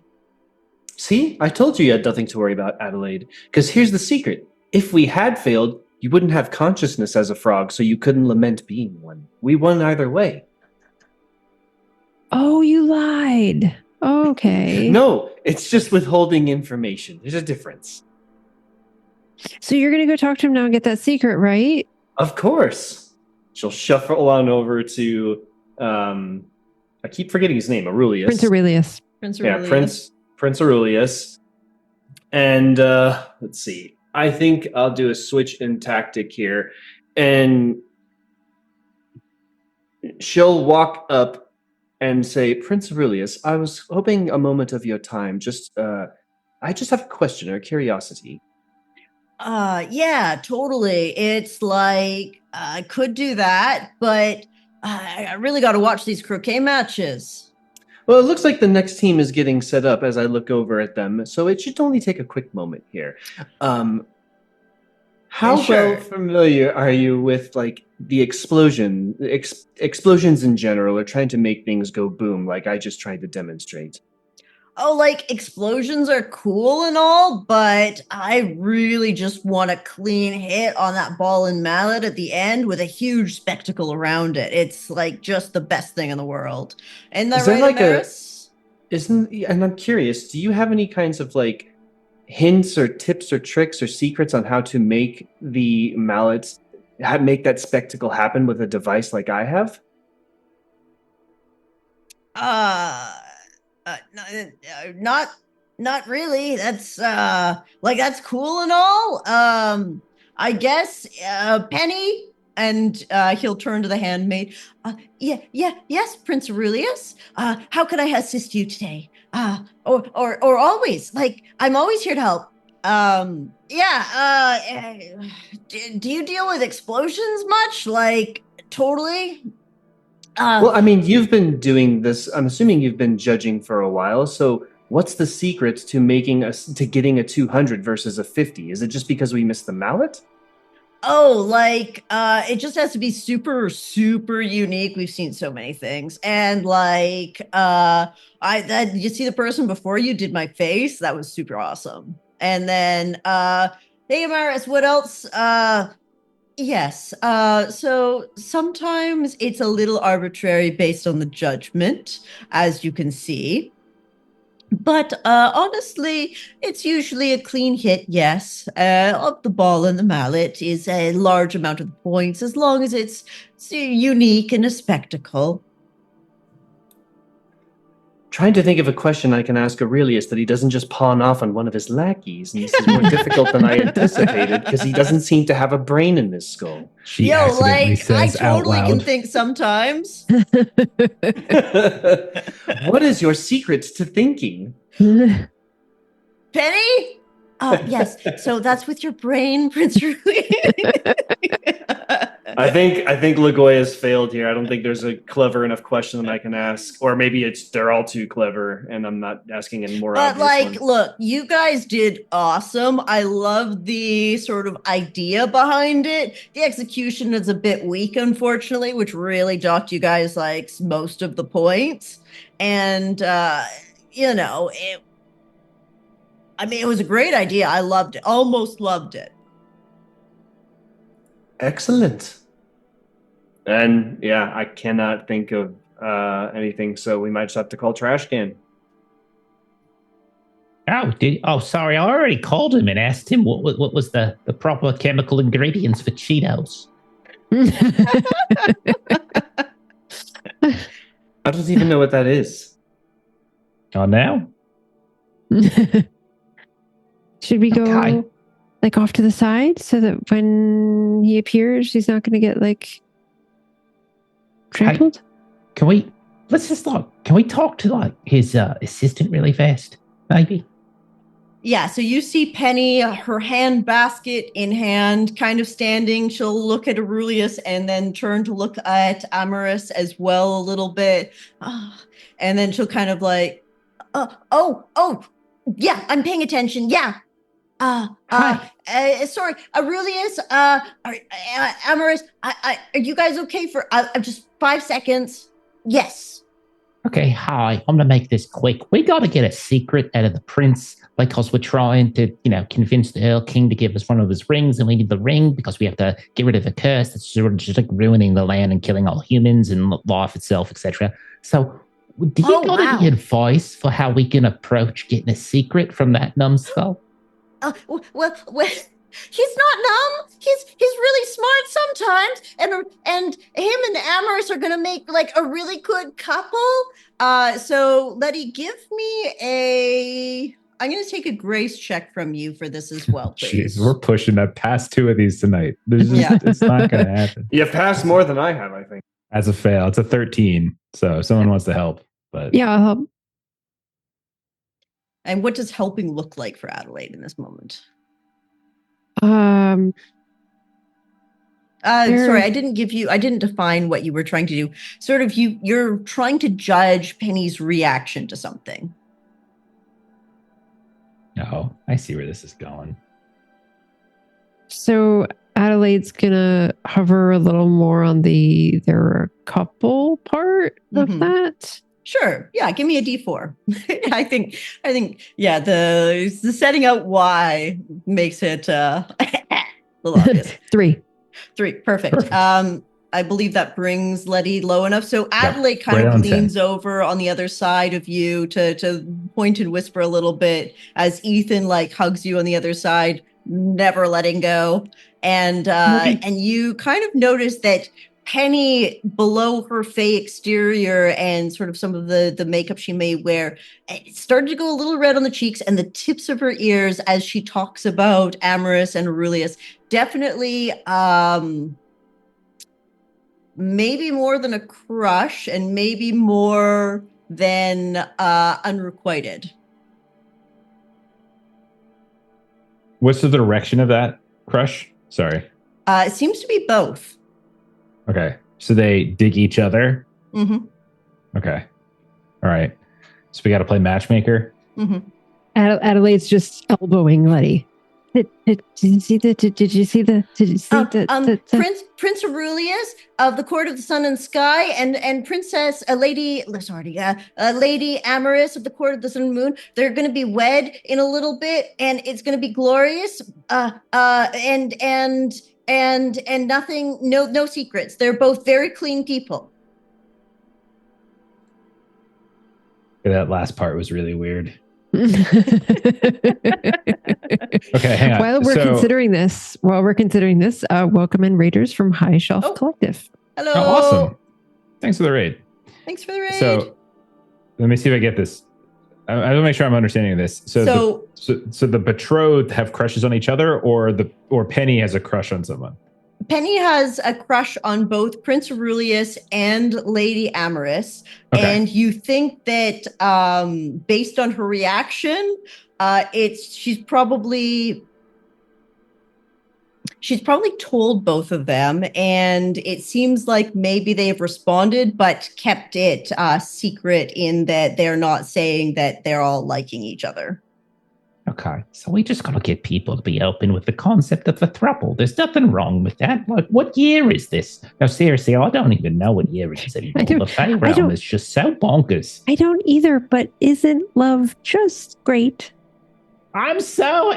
See, I told you had nothing to worry about, Adelaide. Because here's the secret. If we had failed, you wouldn't have consciousness as a frog, so you couldn't lament being one. We won either way. Oh, you lied. Okay. No, it's just withholding information. There's a difference. So you're going to go talk to him now and get that secret, right? Of course. She'll shuffle on over to, I keep forgetting his name, Aurelius. Prince Aurelius. Prince Aurelius. And let's see. I think I'll do a switch in tactic here. And she'll walk up and say, Prince Aurelius, I was hoping a moment of your time. I just have a question or a curiosity. Yeah, totally. It's like, I could do that, but I really got to watch these croquet matches. Well, it looks like the next team is getting set up as I look over at them, so it should only take a quick moment here. How well familiar are you with like the explosions in general, or trying to make things go boom like I just tried to demonstrate? Oh, like explosions are cool and all, but I really just want a clean hit on that ball and mallet at the end with a huge spectacle around it. It's like just the best thing in the world. And that right, Amaris? And I'm curious, do you have any kinds of like hints or tips or tricks or secrets on how to make the mallets make that spectacle happen with a device like I have? not really. That's that's cool and all. I guess Penny, and he'll turn to the handmaid. Yes, Prince Aurelius. How could I assist you today? Or always. Like, I'm always here to help. Do you deal with explosions much? Like, totally? Well, I mean, you've been doing this. I'm assuming you've been judging for a while. So, what's the secret to getting a 200 versus a 50? Is it just because we missed the mallet? Oh, it just has to be super, super unique. We've seen so many things, and you see the person before you did my face. That was super awesome. And then, hey, Amaris, what else? Yes. So sometimes it's a little arbitrary based on the judgment, as you can see. But honestly, it's usually a clean hit, yes. Of the ball and the mallet is a large amount of the points, as long as it's unique and a spectacle. Trying to think of a question I can ask Aurelius that he doesn't just pawn off on one of his lackeys, and this is more difficult than I anticipated because he doesn't seem to have a brain in his skull. She accidentally I says totally out can loud. think sometimes. What is your secret to thinking? Penny? Yes. So that's with your brain, Prince Rui. I think Lagolla's failed here. I don't think there's a clever enough question that I can ask, or maybe they're all too clever, and I'm not asking any more. But obvious ones. look, you guys did awesome. I love the sort of idea behind it. The execution is a bit weak, unfortunately, which really docked you guys most of the points. And it was a great idea. I loved it. Almost loved it. Excellent. And yeah, I cannot think of anything, so we might just have to call Trash Can. Sorry, I already called him and asked him what was the proper chemical ingredients for Cheetos. I don't even know what that is. Oh, now? Should we go off to the side so that when he appears, he's not going to get trampled? Can we talk to his assistant really fast? Maybe. Yeah, so you see Penny, her hand basket in hand, kind of standing. She'll look at Aurelius and then turn to look at Amaris as well a little bit. And then she'll kind of yeah, I'm paying attention. Yeah. Sorry, Aurelius, Amaris, are you guys okay for just 5 seconds? Yes. Okay, hi. I'm going to make this quick. We got to get a secret out of the prince because we're trying to, convince the Earl King to give us one of his rings, and we need the ring because we have to get rid of the curse that's sort of just ruining the land and killing all humans and life itself, etc. So, do you got any advice for how we can approach getting a secret from that numbskull? Well, he's not numb. He's really smart sometimes, and him and Amaris are gonna make a really good couple. So Letty, give me I'm gonna take a grace check from you for this as well, please. Jeez, we're pushing up past 2 of these tonight. It's not gonna happen. You've passed more than I have, I think. As a fail, it's a 13. So if someone wants to help, but yeah, I'll help. And what does helping look like for Adelaide in this moment? Sorry, I didn't define what you were trying to do. Sort of you're trying to judge Penny's reaction to something. Oh, I see where this is going. So Adelaide's gonna hover a little more on they're a couple part of that. Sure. Yeah. Give me a D4. I think, yeah, the setting out why makes it a little obvious. 3. Perfect. I believe that brings Letty low enough. So Adelaide kind of leans over on the other side of you to point and whisper a little bit as Ethan hugs you on the other side, never letting go. And you kind of notice that Penny, below her fey exterior and sort of some of the makeup she may wear, it started to go a little red on the cheeks and the tips of her ears as she talks about Amorous and Aurelius. Definitely maybe more than a crush and maybe more than unrequited. What's the direction of that crush? Sorry. It seems to be both. Okay. So they dig each other? Mm-hmm. Okay. All right. So we got to play matchmaker? Mm-hmm. Adelaide's just elbowing Letty. Did you see the Prince Aurelius of the Court of the Sun and Sky and Princess Lady Amorous of the Court of the Sun and Moon. They're going to be wed in a little bit, and it's going to be glorious. And nothing, no secrets. They're both very clean people. That last part was really weird. Okay, hang on. While we're considering this, welcome in raiders from High Shelf Collective. Hello. Oh, awesome. Thanks for the raid. Thanks for the raid. So let me see if I get this. I want to make sure I'm understanding this. So the betrothed have crushes on each other, or Penny has a crush on someone? Penny has a crush on both Prince Aurelius and Lady Amorous, and you think that based on her reaction, she's probably told both of them, and it seems like maybe they've responded but kept it secret in that they're not saying that they're all liking each other. Okay, so we just got to get people to be open with the concept of a throuple. There's nothing wrong with that. Like, what year is this? No, seriously, I don't even know what year it is anymore. The Fey realm is just so bonkers. I don't either, but isn't love just great? And so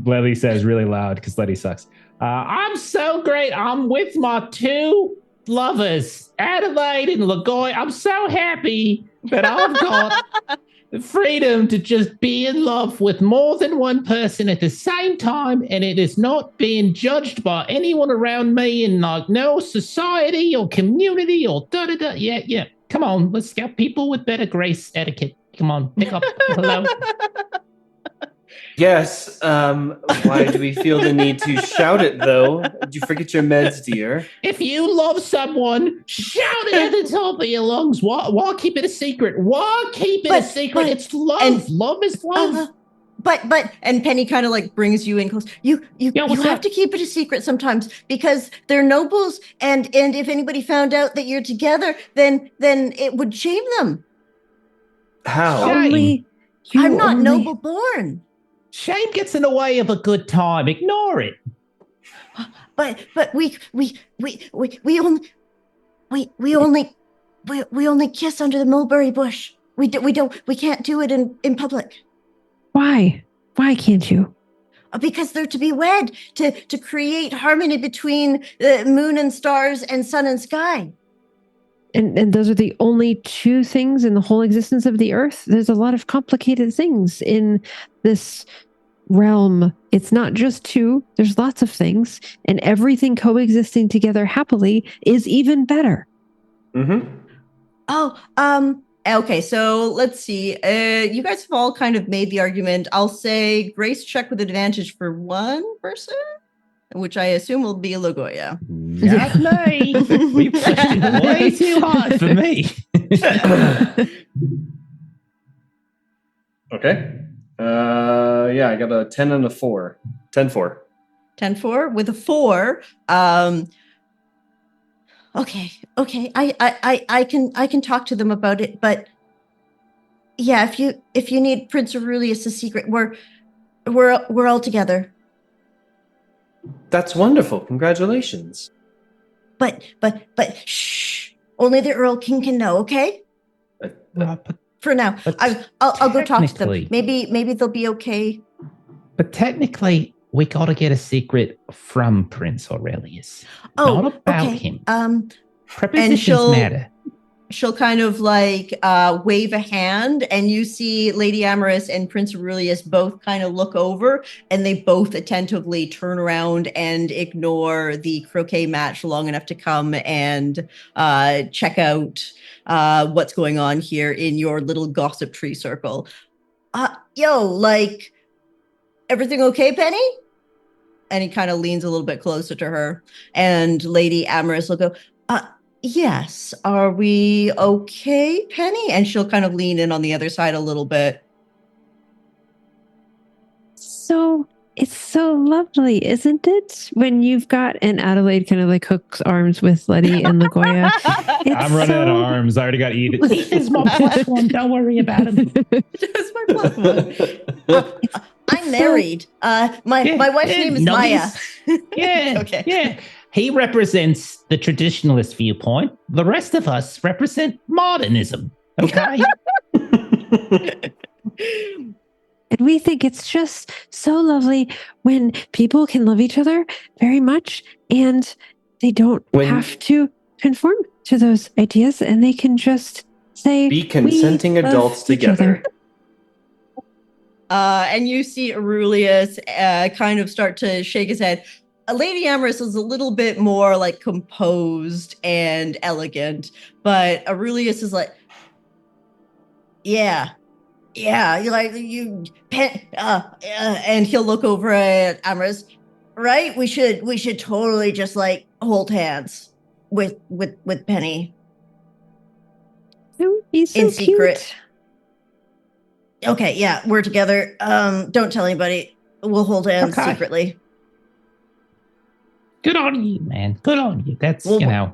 Letty says really loud because Letty sucks. I'm so great. I'm with my two lovers, Adelaide and Lagolla. I'm so happy that I've got the freedom to just be in love with more than one person at the same time, and it is not being judged by anyone around me in like no society or community or da-da-da. Yeah. Come on, let's get people with better grace etiquette. Come on, pick up. Hello. Yes. Why do we feel the need to shout it, though? Did you forget your meds, dear? If you love someone, shout it at the top of your lungs. Why keep it a secret? Why keep it a secret? It's love. Love is love. And Penny kind of like brings you in close. You have to keep it a secret sometimes because they're nobles, and if anybody found out that you're together, then it would shame them. How? I'm not noble born. Shame gets in the way of a good time. Ignore it. But we only kiss under the mulberry bush. We can't do it in public. Why? Why can't you? Because they're to be wed to create harmony between the moon and stars and sun and sky. And those are the only two things in the whole existence of the earth. There's a lot of complicated things in this realm. It's not just two. There's lots of things, and everything coexisting together happily is even better. Mm-hmm. Okay, so let's see. You guys have all kind of made the argument. I'll say Grace check with advantage for one person, which I assume will be Lagolla. Not me. You pushed it way too hard for me. Okay. I got a 10 and a 4. 10-4. 10-4 with a 4. Okay. I can talk to them about it, but yeah, if you need Prince Aurelius a secret, we're all together. That's wonderful. Congratulations. But shh. Only the Earl King can know, okay? For now. I'll go talk to them. Maybe they'll be okay. But technically, we gotta get a secret from Prince Aurelius. Not about him. Prepositions matter. she'll kind of like wave a hand, and you see Lady Amorous and Prince Aurelius both kind of look over, and they both attentively turn around and ignore the croquet match long enough to come and check out what's going on here in your little gossip tree circle. Yo, like, everything okay, Penny? And he kind of leans a little bit closer to her, and Lady Amorous will go, yes, are we okay, Penny? And she'll kind of lean in on the other side a little bit. So it's so lovely, isn't it? When you've got, and Adelaide kind of like hooks arms with Letty and Lagolla. I'm running out of arms. I already got Edith. He's my plus one. Don't worry about him. That's my plus one. I'm married. My wife's name is Maya. Yeah. Okay. Yeah. He represents the traditionalist viewpoint. The rest of us represent modernism. Okay. And we think it's just so lovely when people can love each other very much and they don't have to conform to those ideas, and they can just say, be consenting "We love adults each together. other." And you see Aurelius kind of start to shake his head. Lady Amorous is a little bit more like composed and elegant, but Aurelius is like, yeah, and he'll look over at Amorous. Right? We should totally just like hold hands with Penny. He's so in secret. cute. Okay, yeah, we're together. Don't tell anybody. We'll hold hands Okay. secretly. Good on you, man. Good on you. That's, Yeah.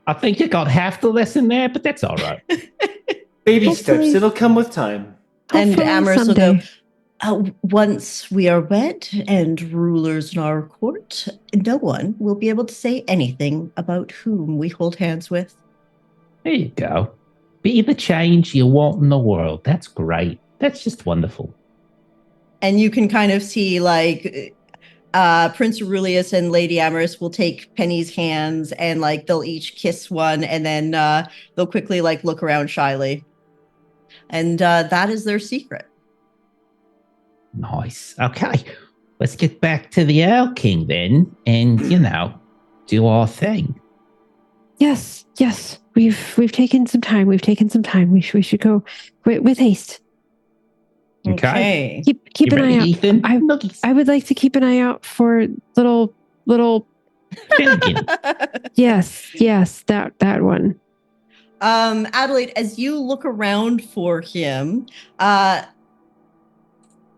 I think you got half the lesson there, but that's all right. Baby Hopefully- steps. It'll come with time. And Hopefully Amorous will go, someday. once we are wed and rulers in our court, no one will be able to say anything about whom we hold hands with. There you go. Be the change you want in the world. That's great. That's just wonderful. And you can kind of see like Prince Aurelius and Lady Amorous will take Penny's hands and like they'll each kiss one, and then they'll quickly like look around shyly. And that is their secret. Nice. Okay. Let's get back to the Owl King then and, do our thing. Yes. We've taken some time. We should go with haste. Okay. Keep You an ready, eye out. Ethan? Nuggies. I would like to keep an eye out for little. Finnegan. Yes, that one. Adelaide, as you look around for him,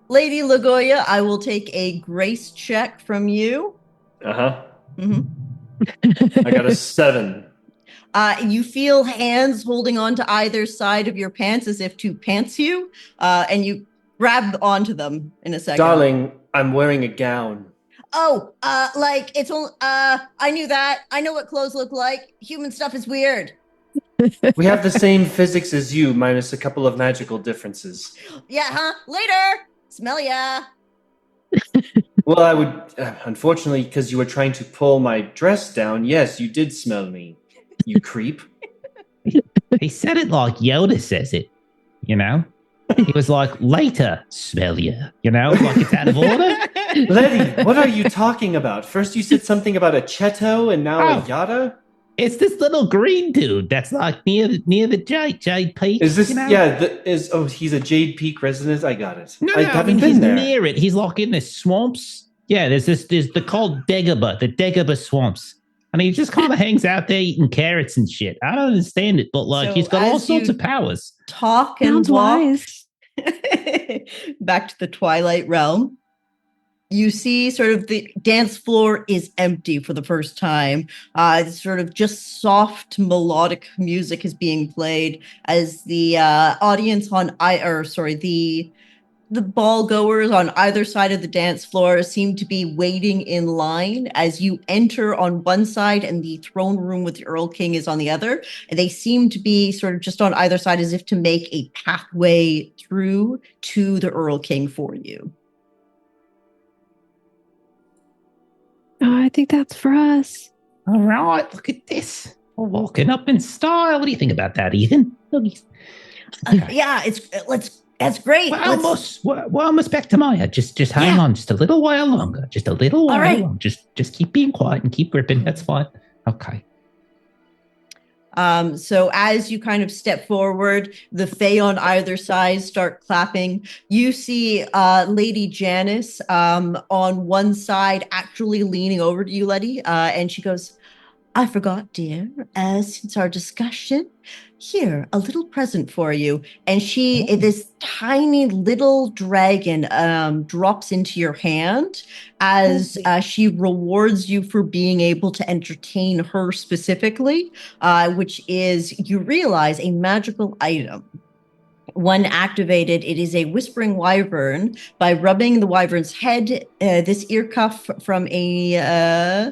Lady Lagolla, I will take a grace check from you. I got a 7. You feel hands holding on to either side of your pants as if to pants you, and you grab onto them in a second. Darling, I'm wearing a gown. Oh, like it's only, I knew that. I know what clothes look like. Human stuff is weird. We have the same physics as you, minus a couple of magical differences. Yeah, huh? Later. Smell ya. Well, I would, unfortunately, because you were trying to pull my dress down, yes, you did smell me, you creep. He said it like Yoda says it, He was like, later, smell ya, like it's out of order. Letty, what are you talking about? First you said something about a Cheto and now a Yada? It's this little green dude that's like near the Jade Peak. Is this, he's a Jade Peak resident? I got it. No, I haven't he's been there. near it. He's like in the swamps. Yeah, there's the called Dagobah, the Dagobah swamps. And he just kind of hangs out there eating carrots and shit. I don't understand it, but like So he's got all as sorts you of powers. Talk and Sounds walk wise. back to the Twilight Realm. You see sort of the dance floor is empty for the first time. Sort of just soft melodic music is being played as the audience the ball goers on either side of the dance floor seem to be waiting in line as you enter on one side and the throne room with the Earl King is on the other. And they seem to be sort of just on either side as if to make a pathway through to the Earl King for you. Oh, I think that's for us. All right, look at this. Walking up in style. What do you think about that, Ethan? Yeah, that's great. We're almost back to Maya. Just hang on just a little while longer. Just a little while right. longer. Just keep being quiet and keep gripping. That's fine. Okay. So as you kind of step forward, the Fae on either side start clapping. You see Lady Janice on one side actually leaning over to you, Letty, and she goes, I forgot, dear, since our discussion, here, a little present for you. And this tiny little dragon drops into your hand as she rewards you for being able to entertain her specifically, which is, you realize, a magical item. When activated, it is a whispering wyvern. By rubbing the wyvern's head, this ear cuff from a...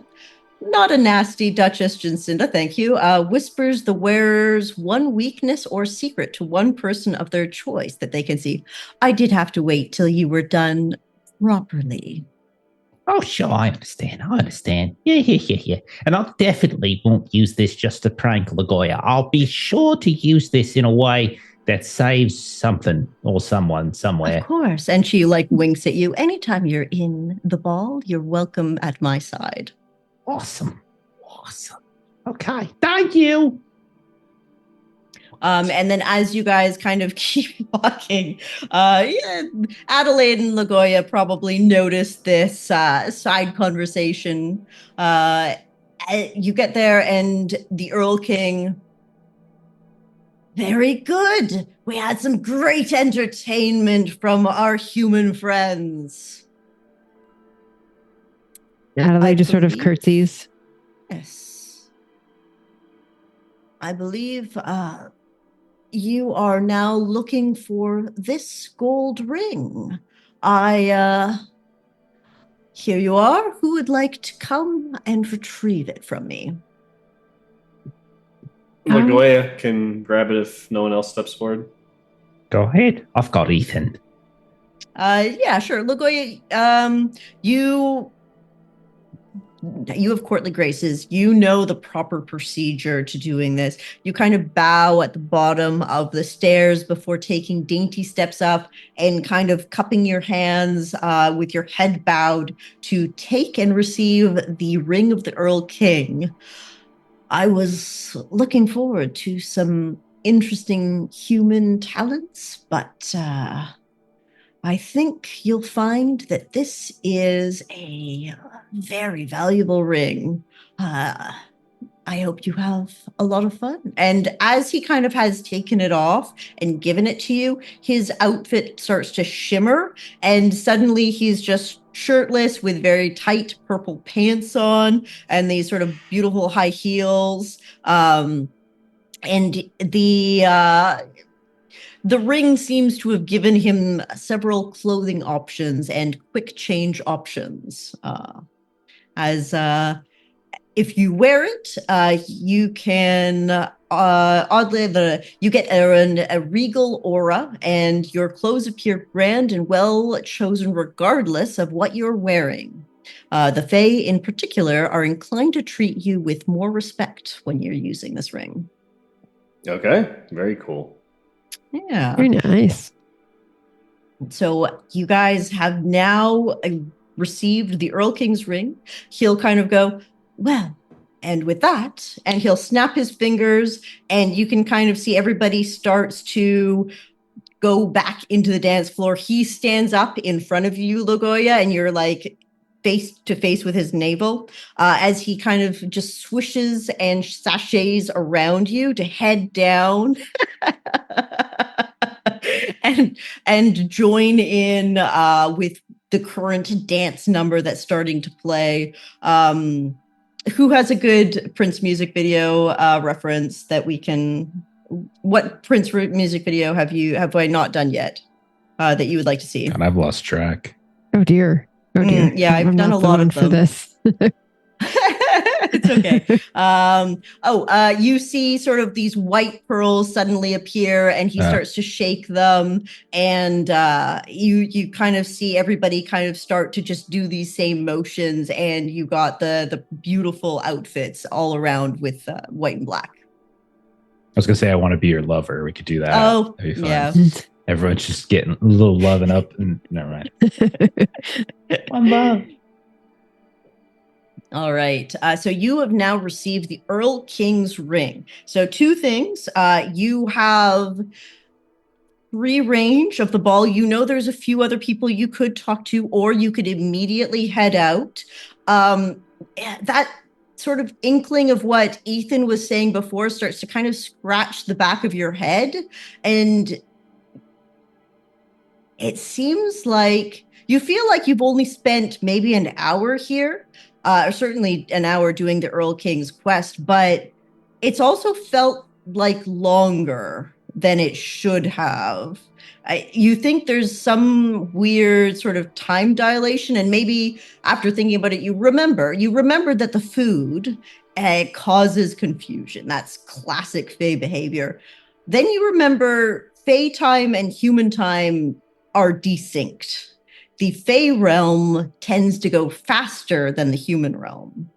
not a nasty Duchess Jacinda, thank you. Whispers the wearer's one weakness or secret to one person of their choice that they can see. I did have to wait till you were done properly. Oh, sure, I understand. Yeah. And I definitely won't use this just to prank Lagolla. I'll be sure to use this in a way that saves something or someone somewhere. Of course. And she winks at you. Anytime you're in the ball, you're welcome at my side. Awesome. Okay, thank you. And then as you guys kind of keep walking, Adelaide and Lagolla probably noticed this side conversation. You get there and the Earl King, very good. We had some great entertainment from our human friends. Adelaide just sort of curtsies. Yes. I believe you are now looking for this gold ring. Here you are. Who would like to come and retrieve it from me? Lagolla can grab it if no one else steps forward. Go ahead. I've got Ethan. Yeah, sure. Lagolla, you have courtly graces. You know the proper procedure to doing this. You kind of bow at the bottom of the stairs before taking dainty steps up and kind of cupping your hands with your head bowed to take and receive the ring of the Earl King. I was looking forward to some interesting human talents, but I think you'll find that this is a very valuable ring. I hope you have a lot of fun. And as he kind of has taken it off and given it to you, his outfit starts to shimmer, and suddenly he's just shirtless with very tight purple pants on and these sort of beautiful high heels. And the ring seems to have given him several clothing options and quick change options. If you wear it, you can you get a regal aura, and your clothes appear grand and well chosen regardless of what you're wearing. The Fae in particular are inclined to treat you with more respect when you're using this ring. Okay, very cool. Yeah. Very nice. So you guys have now received the Earl King's ring. He'll kind of go, well, and with that, and he'll snap his fingers, and you can kind of see everybody starts to go back into the dance floor. He stands up in front of you, Lagolla, and you're face to face with his navel as he kind of just swishes and sachets around you to head down and join in with the current dance number that's starting to play. Who has a good Prince music video reference that we can? What Prince music video have I not done yet that you would like to see? God, I've lost track. Oh dear. Yeah, I've done a lot of them. For this. It's okay. You see sort of these white pearls suddenly appear, and he starts to shake them, and you kind of see everybody kind of start to just do these same motions, and you got the beautiful outfits all around with white and black. I was gonna say I want to be your lover. We could do that. Oh, that'd be fun. yeah. Everyone's just getting a little loving up, and never mind. One love. All right. So you have now received the Earl King's ring. So 2 things. You have free range of the ball. You know there's a few other people you could talk to, or you could immediately head out. That sort of inkling of what Ethan was saying before starts to kind of scratch the back of your head. And it seems like you feel like you've only spent maybe an hour here. Or certainly an hour doing the Earl King's quest, but it's also felt like longer than it should have. You think there's some weird sort of time dilation, and maybe after thinking about it, you remember that the food causes confusion. That's classic Fae behavior. Then you remember Fae time and human time are desynced. The Fae realm tends to go faster than the human realm.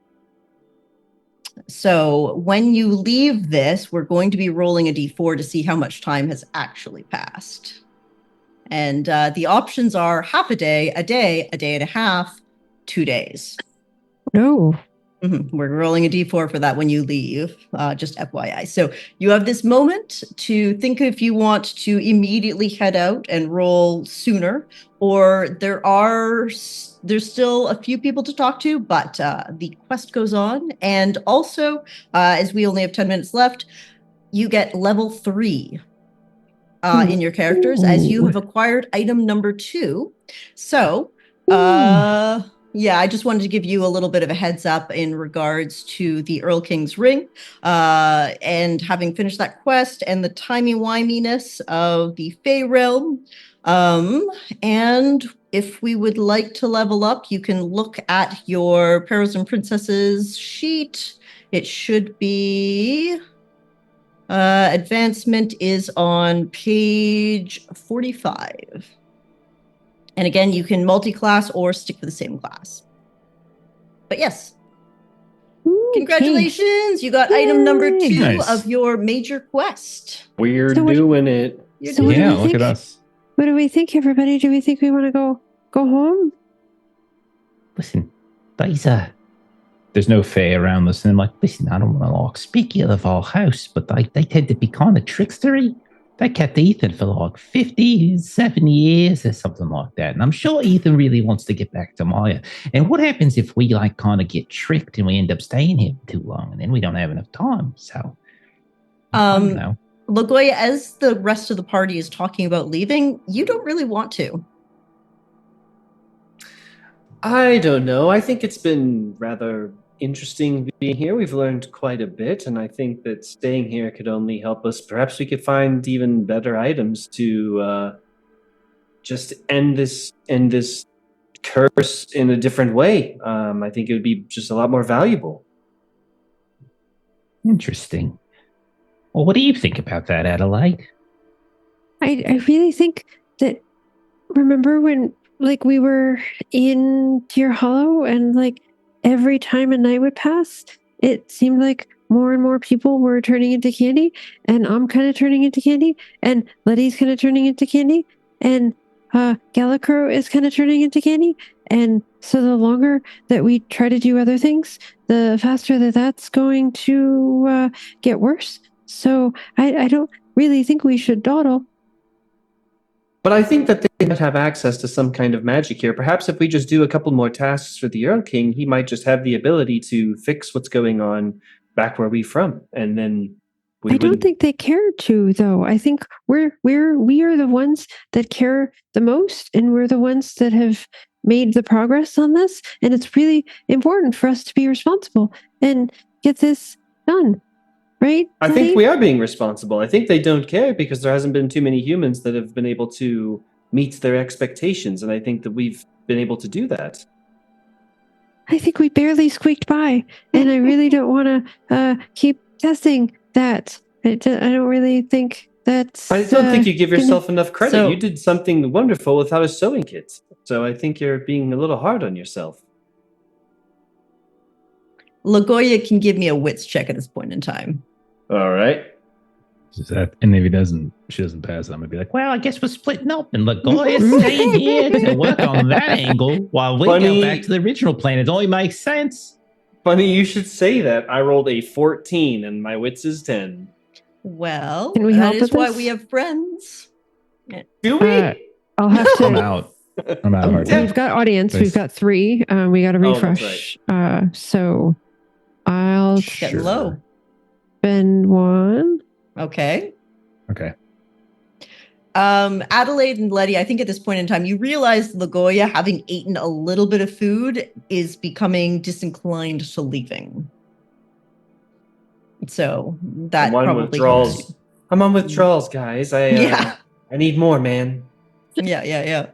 So when you leave this, we're going to be rolling a d4 to see how much time has actually passed. And the options are half a day, a day and a half, 2 days. No. We're rolling a d4 for that when you leave, just FYI. So you have this moment to think if you want to immediately head out and roll sooner, or there's still a few people to talk to, but the quest goes on. And also, as we only have 10 minutes left, you get level 3 in your characters as you have acquired item number 2. So, yeah, I just wanted to give you a little bit of a heads up in regards to the Earl King's ring, and having finished that quest and the timey-wiminess of the Fae realm. And if we would like to level up, you can look at your Perils and Princesses sheet. It should be advancement is on page 45. And again, you can multi-class or stick to the same class. But yes, congratulations! You got item number 2 of your major quest. We're doing it. Look at us. What do we think, everybody? Do we think we want to go home? Listen, there's no Fae around us, and I'm like, listen, I don't want to speak ill of our house, but they tend to be kind of trickstery. They kept Ethan for like 57 years or something like that. And I'm sure Ethan really wants to get back to Maya. And what happens if we like kind of get tricked and we end up staying here for too long and then we don't have enough time? So, I don't know. Lagolla, as the rest of the party is talking about leaving, you don't really want to. I don't know. I think it's been rather interesting being here. We've learned quite a bit, and I think that staying here could only help us. Perhaps we could find even better items to just end this curse in a different way. I think it would be just a lot more valuable. Interesting. Well, what do you think about that, Adelaide? I really think that, remember when we were in Deerhollow and every time a night would pass, it seemed like more and more people were turning into candy, and I'm kind of turning into candy, and Letty's kind of turning into candy, and Gallicrow is kind of turning into candy. And so the longer that we try to do other things, the faster that's going to get worse. So I don't really think we should dawdle. But I think that they might have access to some kind of magic here. Perhaps if we just do a couple more tasks for the Earl King, he might just have the ability to fix what's going on back where we're from, and then I don't think they care to, though. I think we are the ones that care the most, and we're the ones that have made the progress on this. And it's really important for us to be responsible and get this done. Right? I think we are being responsible. I think they don't care because there hasn't been too many humans that have been able to meet their expectations, and I think that we've been able to do that. I think we barely squeaked by, and I really don't want to keep testing that. I don't really think that's... I don't think you give yourself enough credit. So- You did something wonderful without a sewing kit. So I think you're being a little hard on yourself. Lagolla can give me a wits check at this point in time. All right. And if she doesn't pass, I'm gonna be like, well, I guess we're splitting up, and Lagolla's staying here to work on that angle while we Funny. go back to the original plan. It only makes sense. Funny you should say that. I rolled a 14 and my wits is 10. Well, Can we that help is with why this? we have friends. Do we? I'll have to... I'm out. I'm out of our We've got audience. Nice. We've got 3. We got to Oh, that's refresh. So I'll Getting low. spend 1. Okay. Okay. Adelaide and Letty, I think at this point in time, you realize Lagolla, having eaten a little bit of food, is becoming disinclined to leaving. So that I'm on probably withdrawals. I'm on withdrawals, guys. Yeah. I need more, man. Yeah.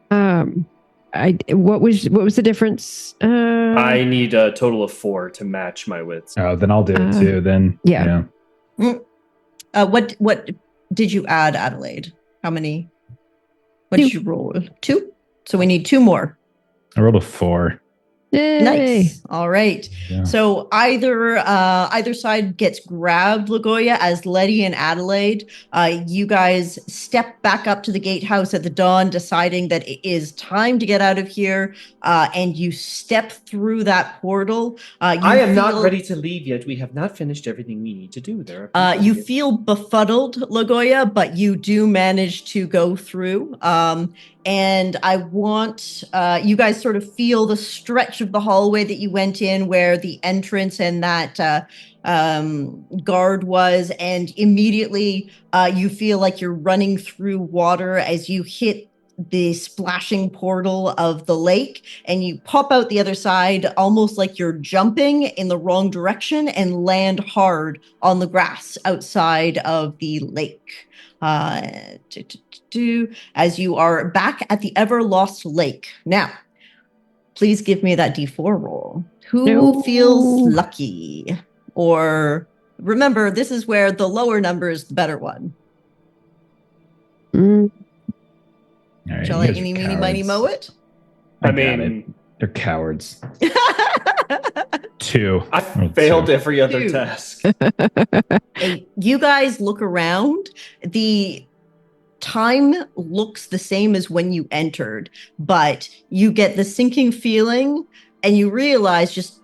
What was the difference? I need a total of 4 to match my wits. Oh, then I'll do it too. Then yeah. What did you add, Adelaide? How many? What did 2. you roll? 2? So we need 2 more. I rolled a 4. Yay. Nice. All right. Yeah. So either side gets grabbed, Lagolla, as Letty and Adelaide. You guys step back up to the gatehouse at the dawn, deciding that it is time to get out of here. And you step through that portal. I am not ready to leave yet. We have not finished everything we need to do there. You feel befuddled, Lagolla, but you do manage to go through. And I want you guys sort of feel the stretch of the hallway that you went in, where the entrance and that guard was, and immediately you feel like you're running through water as you hit the splashing portal of the lake, and you pop out the other side almost like you're jumping in the wrong direction and land hard on the grass outside of the lake. As you are back at the ever lost lake. Now, please give me that D4 roll. Who feels lucky? Or remember, this is where the lower number is the better one. All right, Shall I eeny, meeny, miny, moe it? I mean, they're cowards. 2. I failed every other 2. task. Hey, you guys look around. The time looks the same as when you entered, but you get the sinking feeling and you realize just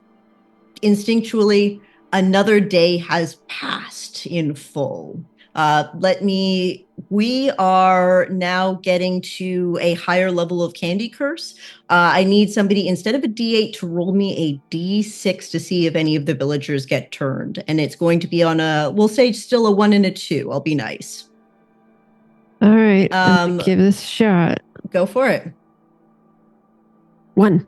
instinctually another day has passed in full. We are now getting to a higher level of Candy Curse. I need somebody, instead of a D8, to roll me a D6 to see if any of the villagers get turned. And it's going to be on we'll say still a 1 and a 2. I'll be nice. All right. Give this a shot. Go for it. 1.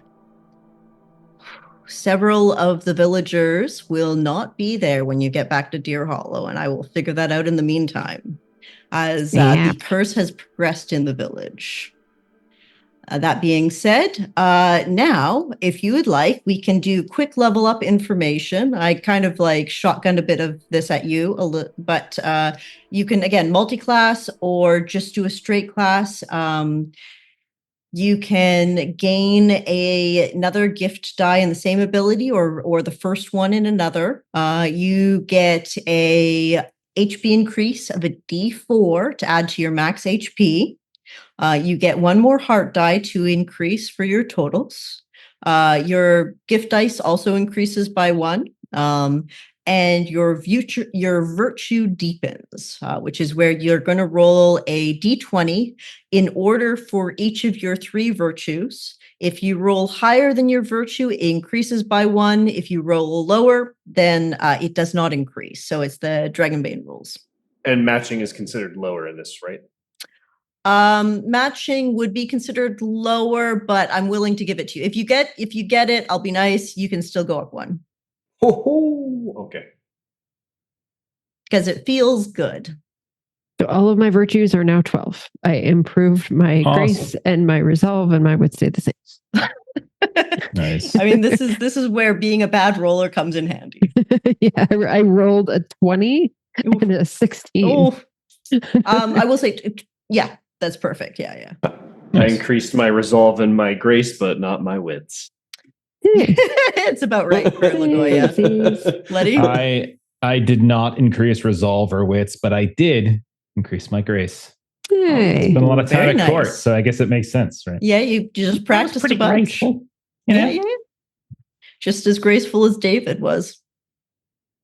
Several of the villagers will not be there when you get back to Deerhollow, and I will figure that out in the meantime, as the curse has progressed in the village. That being said, now, if you would like, we can do quick level up information. I kind of like shotgunned a bit of this at you, but you can, again, multi-class or just do a straight class. You can gain another gift die in the same ability, or the first one in another. You get a HP increase of a D4 to add to your max HP. You get 1 more heart die to increase for your totals. Your gift dice also increases by 1. And your virtue deepens, which is where you're going to roll a d20 in order for each of your 3 virtues. If you roll higher than your virtue, it increases by 1. If you roll lower, then it does not increase. So it's the Dragonbane rules. And matching is considered lower in this, right? Matching would be considered lower, but I'm willing to give it to you. If you get it, I'll be nice. You can still go up 1. Okay. Because it feels good. So all of my virtues are now 12. I improved my grace and my resolve, and my wits stay the same. Nice. I mean, this is where being a bad roller comes in handy. Yeah, I rolled a 20 and a 16. Oh, I will say, yeah, that's perfect. Yeah. I Nice. increased my resolve and my grace, but not my wits. Hey, It's about right for Lagolla. Oopsies. Letty? I did not increase resolve or wits, but I did increase my grace. Hey. Spent a lot of time Very at court, nice. so I guess it makes sense, right? Yeah, you just practiced a bunch. graceful. You know? Yeah. Just as graceful as David was.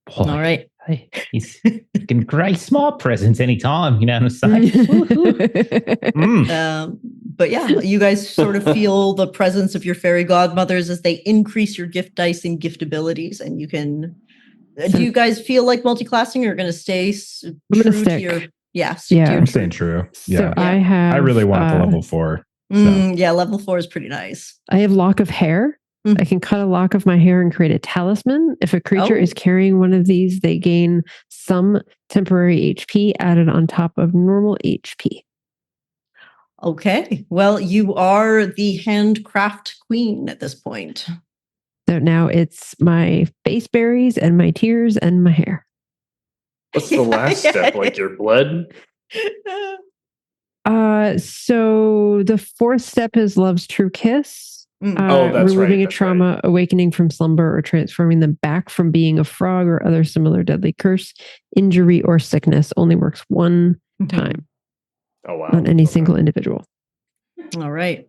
Boy, All right. hey, he's can grace small presents anytime, you know what I'm saying? But yeah, you guys sort of feel the presence of your fairy godmothers as they increase your gift dice and gift abilities, and you can. Do you guys feel like multi-classing, or are going to stay I'm gonna true to stick. your? Yeah, Yeah. to I'm staying true. Yeah. So I have. I really want the level 4. Yeah, level 4 is pretty nice. I have lock of hair. Mhm. I can cut a lock of my hair and create a talisman. If a creature Oh. is carrying one of these, they gain some temporary HP added on top of normal HP. Okay, well, you are the handcraft queen at this point. So now it's my face berries and my tears and my hair. What's the last step? Like your blood? So the fourth step is love's true kiss. Oh, that's right, removing a that's trauma, awakening from slumber, or transforming them back from being a frog or other similar deadly curse, injury, or sickness only works one time Oh, wow. on any single individual. All right.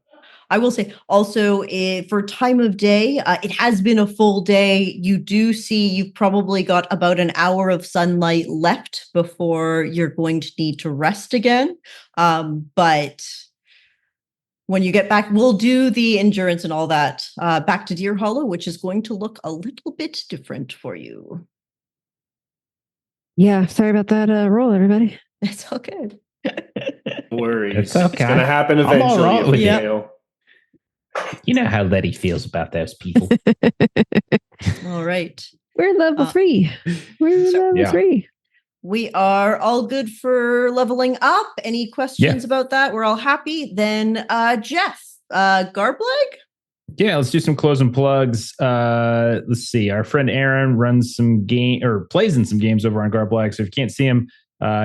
I will say also for time of day, it has been a full day. You do see you've probably got about an hour of sunlight left before you're going to need to rest again. But when you get back, we'll do the endurance and all that back to Deerhollow, which is going to look a little bit different for you. Yeah, sorry about that roll, everybody. It's all good. No worries. It's okay. It's going to happen I'm all eventually. right if with we it. fail. You know how Letty feels about those people. All right. We're level 3. We're level yeah. 3. We are all good for leveling up. Any questions about that? We're all happy. Then Jeff, Garblag? Yeah, let's do some closing plugs. Let's see. Our friend Aaron runs some game or plays in some games over on Garblag. So if you can't see him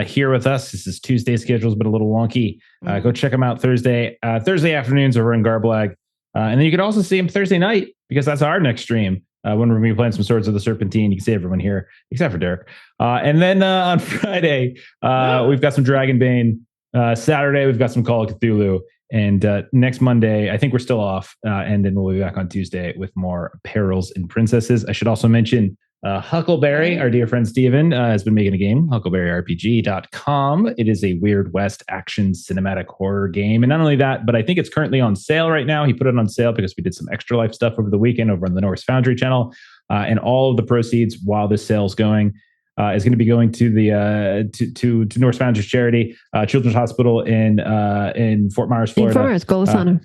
here with us, this is Tuesday schedule's been a little wonky. Go check him out Thursday afternoons over in Garblag. And then you can also see him Thursday night because that's our next stream. When we're going to be playing some Swords of the Serpentine. You can see everyone here except for Derek. And then on Friday, we've got some Dragonbane. Saturday, we've got some Call of Cthulhu. And next Monday, I think we're still off. And then we'll be back on Tuesday with more Perils and Princesses. I should also mention Huckleberry, our dear friend Steven, has been making a game, huckleberryrpg.com. It is a Weird West action cinematic horror game. And not only that, but I think it's currently on sale right now. He put it on sale because we did some Extra Life stuff over the weekend over on the Norse Foundry channel. And all of the proceeds while this sale's going is going to be going to the to Norse Foundry's charity, Children's Hospital in Fort Myers, Florida. Fort Myers, Golisano.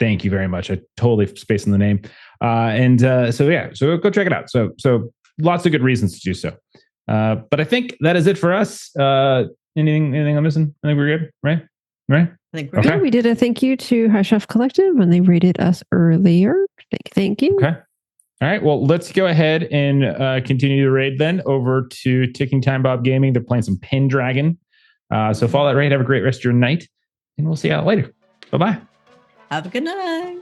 Thank you very much. I totally spaced on the name. So go check it out. So lots of good reasons to do so. But I think that is it for us. Anything I'm missing? I think we're good, right? I think we're Okay. Yeah, we did a thank you to High Chef Collective when they rated us earlier. Thank you. Okay. All right. Well, let's go ahead and continue the raid then over to Ticking Time Bob Gaming. They're playing some Pendragon. So follow that raid. Have a great rest of your night, and we'll see you out later. Bye-bye. Have a good night.